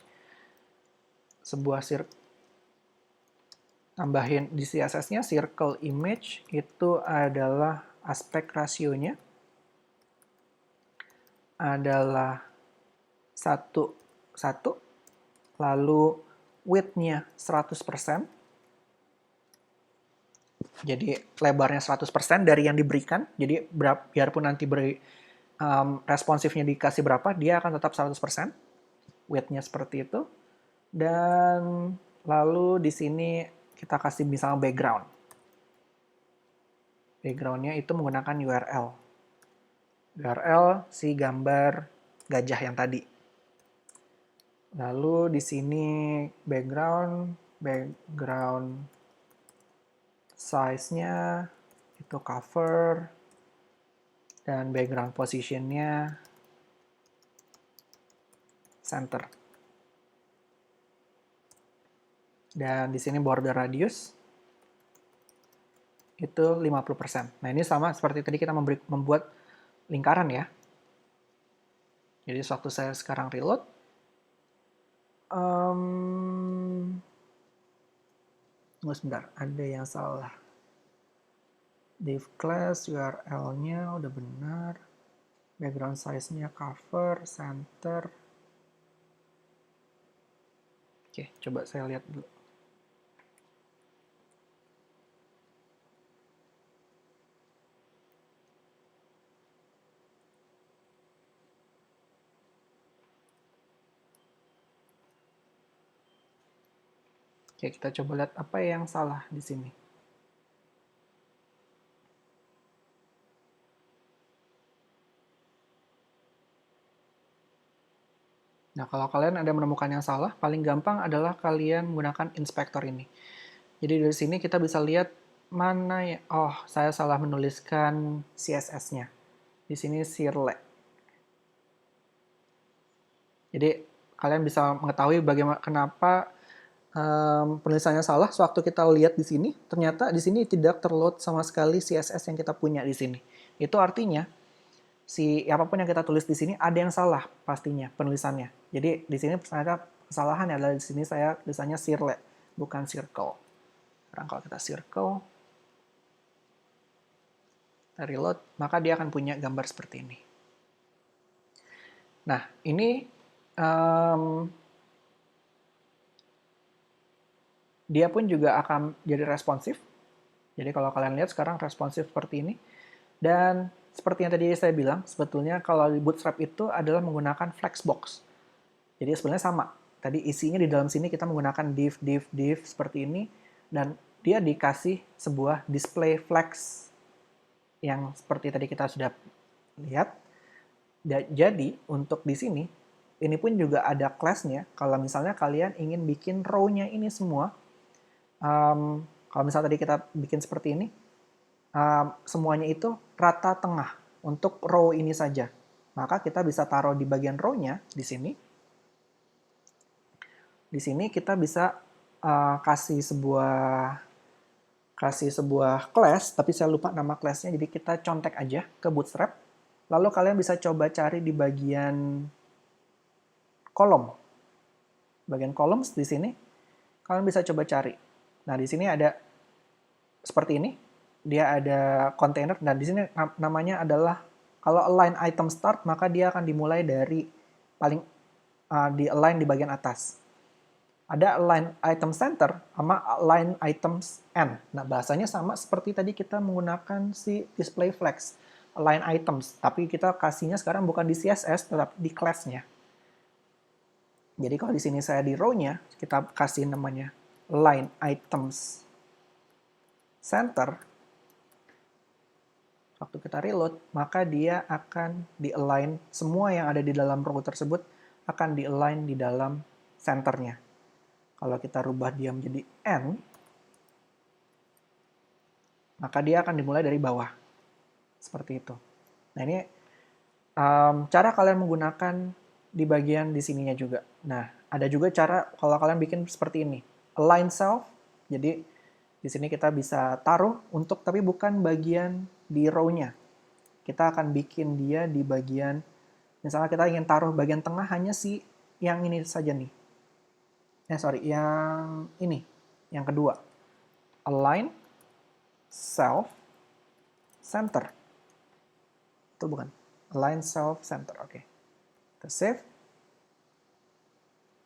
tambahin di CSS-nya circle image itu adalah aspek rasionya adalah 1, lalu width-nya 100%. Jadi lebarnya 100% dari yang diberikan. Jadi biarpun nanti responsifnya dikasih berapa, dia akan tetap 100%. Width-nya seperti itu. Dan lalu di sini kita kasih misalnya background. Background-nya itu menggunakan URL. URL si gambar gajah yang tadi. Lalu di sini background size-nya itu cover, dan background position-nya center. Dan di sini border radius itu 50%. Nah, ini sama seperti tadi kita membuat lingkaran ya. Jadi waktu saya sekarang reload, tunggu sebentar, ada yang salah. Div class URL-nya udah benar. Background size-nya cover, center. Oke, coba saya lihat dulu. Oke, kita coba lihat apa yang salah di sini. Nah, kalau kalian ada menemukan yang salah, paling gampang adalah kalian menggunakan inspektor ini. Jadi dari sini kita bisa lihat mana ya. Oh, saya salah menuliskan CSS-nya. Di sini sirle. Jadi kalian bisa mengetahui bagaimana kenapa penulisannya salah. Sewaktu kita lihat di sini, ternyata di sini tidak terload sama sekali CSS yang kita punya di sini. Itu artinya apapun yang kita tulis di sini ada yang salah pastinya penulisannya. Jadi di sini ternyata kesalahan adalah di sini saya tulisannya sirle, bukan circle. Sekarang kalau kita circle, kita reload, maka dia akan punya gambar seperti ini. Nah, ini dia pun juga akan jadi responsif. Jadi kalau kalian lihat sekarang responsif seperti ini. Dan seperti yang tadi saya bilang, sebetulnya kalau di Bootstrap itu adalah menggunakan flexbox. Jadi sebenarnya sama. Tadi isinya di dalam sini kita menggunakan div seperti ini. Dan dia dikasih sebuah display flex yang seperti tadi kita sudah lihat. Jadi untuk di sini, ini pun juga ada class-nya. Kalau misalnya kalian ingin bikin row-nya ini semua, kalau misalnya tadi kita bikin seperti ini, semuanya itu rata tengah untuk row ini saja. Maka kita bisa taruh di bagian row-nya di sini. Di sini kita bisa kasih sebuah class, tapi saya lupa nama class-nya, jadi kita contek aja ke Bootstrap. Lalu kalian bisa coba cari di bagian kolom. Bagian columns di sini, kalian bisa coba cari. Nah, di sini ada seperti ini. Dia ada container, dan di sini namanya adalah, kalau align item start, maka dia akan dimulai dari paling di align di bagian atas. Ada align item center sama align items end. Nah, bahasanya sama seperti tadi kita menggunakan si display flex. align items, tapi kita kasihnya sekarang bukan di CSS, tetapi di class-nya. Jadi kalau di sini saya di row-nya, kita kasih namanya align items center. Waktu kita reload, maka dia akan di-align, semua yang ada di dalam row tersebut akan di-align di dalam centernya. Kalau kita rubah dia menjadi N, maka dia akan dimulai dari bawah. Seperti itu. Nah ini cara kalian menggunakan di bagian di sininya juga. Nah, ada juga cara kalau kalian bikin seperti ini. Align self, jadi di sini kita bisa taruh untuk, tapi bukan bagian di row-nya. Kita akan bikin dia di bagian, misalnya kita ingin taruh bagian tengah hanya si yang ini saja nih. Yang ini, yang kedua. Align self center. Itu bukan. Align self center, oke. Kita save.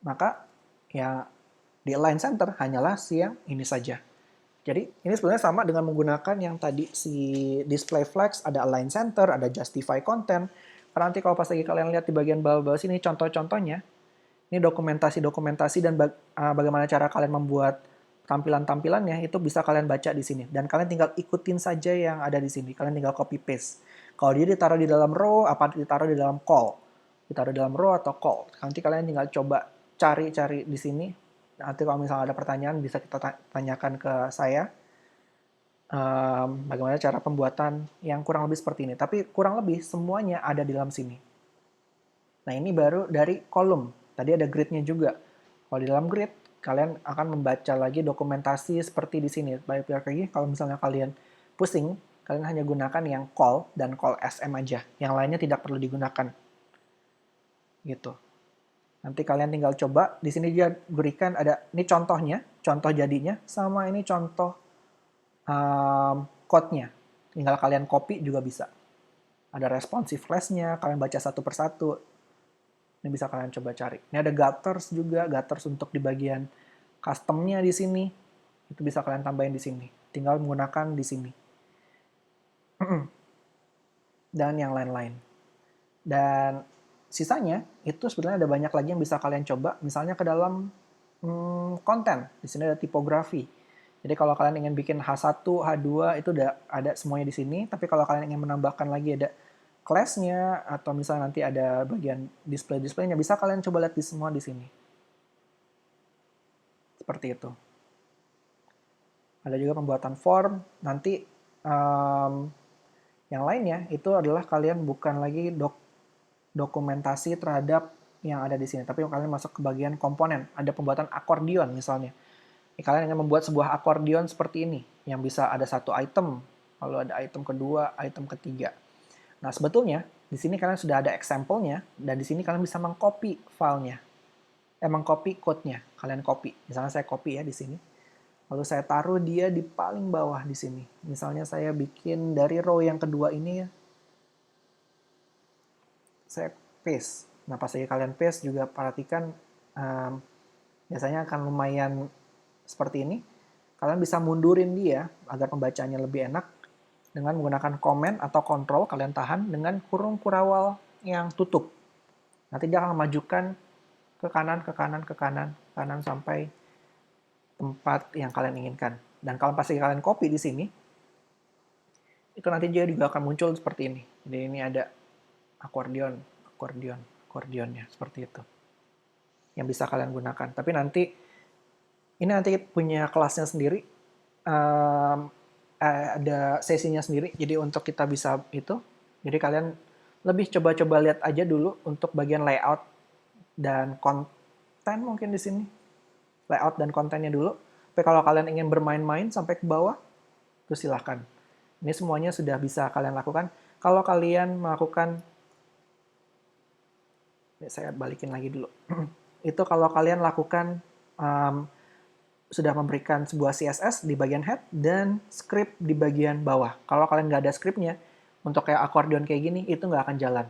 Maka ya di align center hanyalah si yang ini saja. Jadi ini sebenarnya sama dengan menggunakan yang tadi si display flags, ada align center, ada justify content. Karena nanti kalau pas lagi kalian lihat di bagian bawah-bawah sini contoh-contohnya, ini dokumentasi-dokumentasi dan bagaimana cara kalian membuat tampilan-tampilannya itu bisa kalian baca di sini. Dan kalian tinggal ikutin saja yang ada di sini. Kalian tinggal copy paste. Kalau dia ditaruh di dalam row, apa ditaruh di dalam call? Ditaruh di dalam row atau call. Nanti kalian tinggal coba cari-cari di sini. Nanti kalau misalnya ada pertanyaan bisa kita tanyakan ke saya. Bagaimana cara pembuatan yang kurang lebih seperti ini. Tapi kurang lebih semuanya ada di dalam sini. Nah ini baru dari kolom. Tadi ada grid-nya juga. Kalau di dalam grid, kalian akan membaca lagi dokumentasi seperti di sini. Baik lagi, kalau misalnya kalian pusing, kalian hanya gunakan yang call dan call SM aja. Yang lainnya tidak perlu digunakan. Gitu. Nanti kalian tinggal coba. Di sini dia berikan ada, ini contohnya, contoh jadinya, sama ini contoh code-nya. Tinggal kalian copy juga bisa. Ada responsive class-nya, kalian baca satu persatu. Ini bisa kalian coba cari. Ini ada gutters juga, gutters untuk di bagian custom-nya di sini. Itu bisa kalian tambahin di sini. Tinggal menggunakan di sini. Dan yang lain-lain. Dan sisanya, itu sebenarnya ada banyak lagi yang bisa kalian coba. Misalnya ke dalam konten. Di sini ada tipografi. Jadi kalau kalian ingin bikin H1, H2, itu udah ada semuanya di sini. Tapi kalau kalian ingin menambahkan lagi ada class-nya, atau misalnya nanti ada bagian display-displaynya, bisa kalian coba lihat di semua di sini. Seperti itu. Ada juga pembuatan form. Nanti yang lainnya itu adalah kalian bukan lagi dokumentasi terhadap yang ada di sini, tapi kalian masuk ke bagian komponen. Ada pembuatan akordion misalnya. Kalian ingin membuat sebuah akordion seperti ini, yang bisa ada satu item, lalu ada item kedua, item ketiga. Nah, sebetulnya di sini kalian sudah ada example-nya, dan di sini kalian bisa mengcopy filenya. Mengcopy code-nya. Kalian copy. Misalnya saya copy ya di sini. Lalu saya taruh dia di paling bawah di sini. Misalnya saya bikin dari row yang kedua ini ya. Saya paste. Nah, pas lagi kalian paste juga perhatikan biasanya akan lumayan seperti ini. Kalian bisa mundurin dia agar pembacanya lebih enak dengan menggunakan command atau control. Kalian tahan dengan kurung kurawal yang tutup. Nanti dia akan majukan ke kanan, ke kanan, ke kanan, kanan sampai tempat yang kalian inginkan. Dan kalau pasti kalian copy di sini, itu nanti dia juga akan muncul seperti ini. Jadi ini ada akordionnya seperti itu. Yang bisa kalian gunakan. Tapi nanti ini nanti punya kelasnya sendiri, ada sesinya sendiri. Jadi untuk kita bisa itu, jadi kalian lebih coba-coba lihat aja dulu untuk bagian layout dan konten mungkin di sini. Layout dan kontennya dulu. Tapi kalau kalian ingin bermain-main sampai ke bawah, itu silahkan. Ini semuanya sudah bisa kalian lakukan. Kalau kalian melakukan, saya balikin lagi dulu. Itu kalau kalian lakukan sudah memberikan sebuah CSS di bagian head dan script di bagian bawah. Kalau kalian nggak ada scriptnya, untuk kayak akordeon kayak gini, itu nggak akan jalan.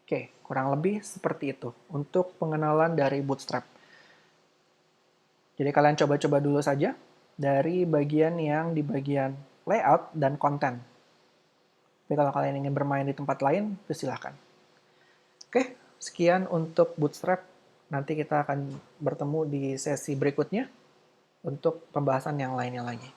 Oke, kurang lebih seperti itu untuk pengenalan dari Bootstrap. Jadi kalian coba-coba dulu saja dari bagian yang di bagian layout dan konten. Tapi kalau kalian ingin bermain di tempat lain, silahkan. Oke, sekian untuk Bootstrap. Nanti kita akan bertemu di sesi berikutnya untuk pembahasan yang lainnya lagi.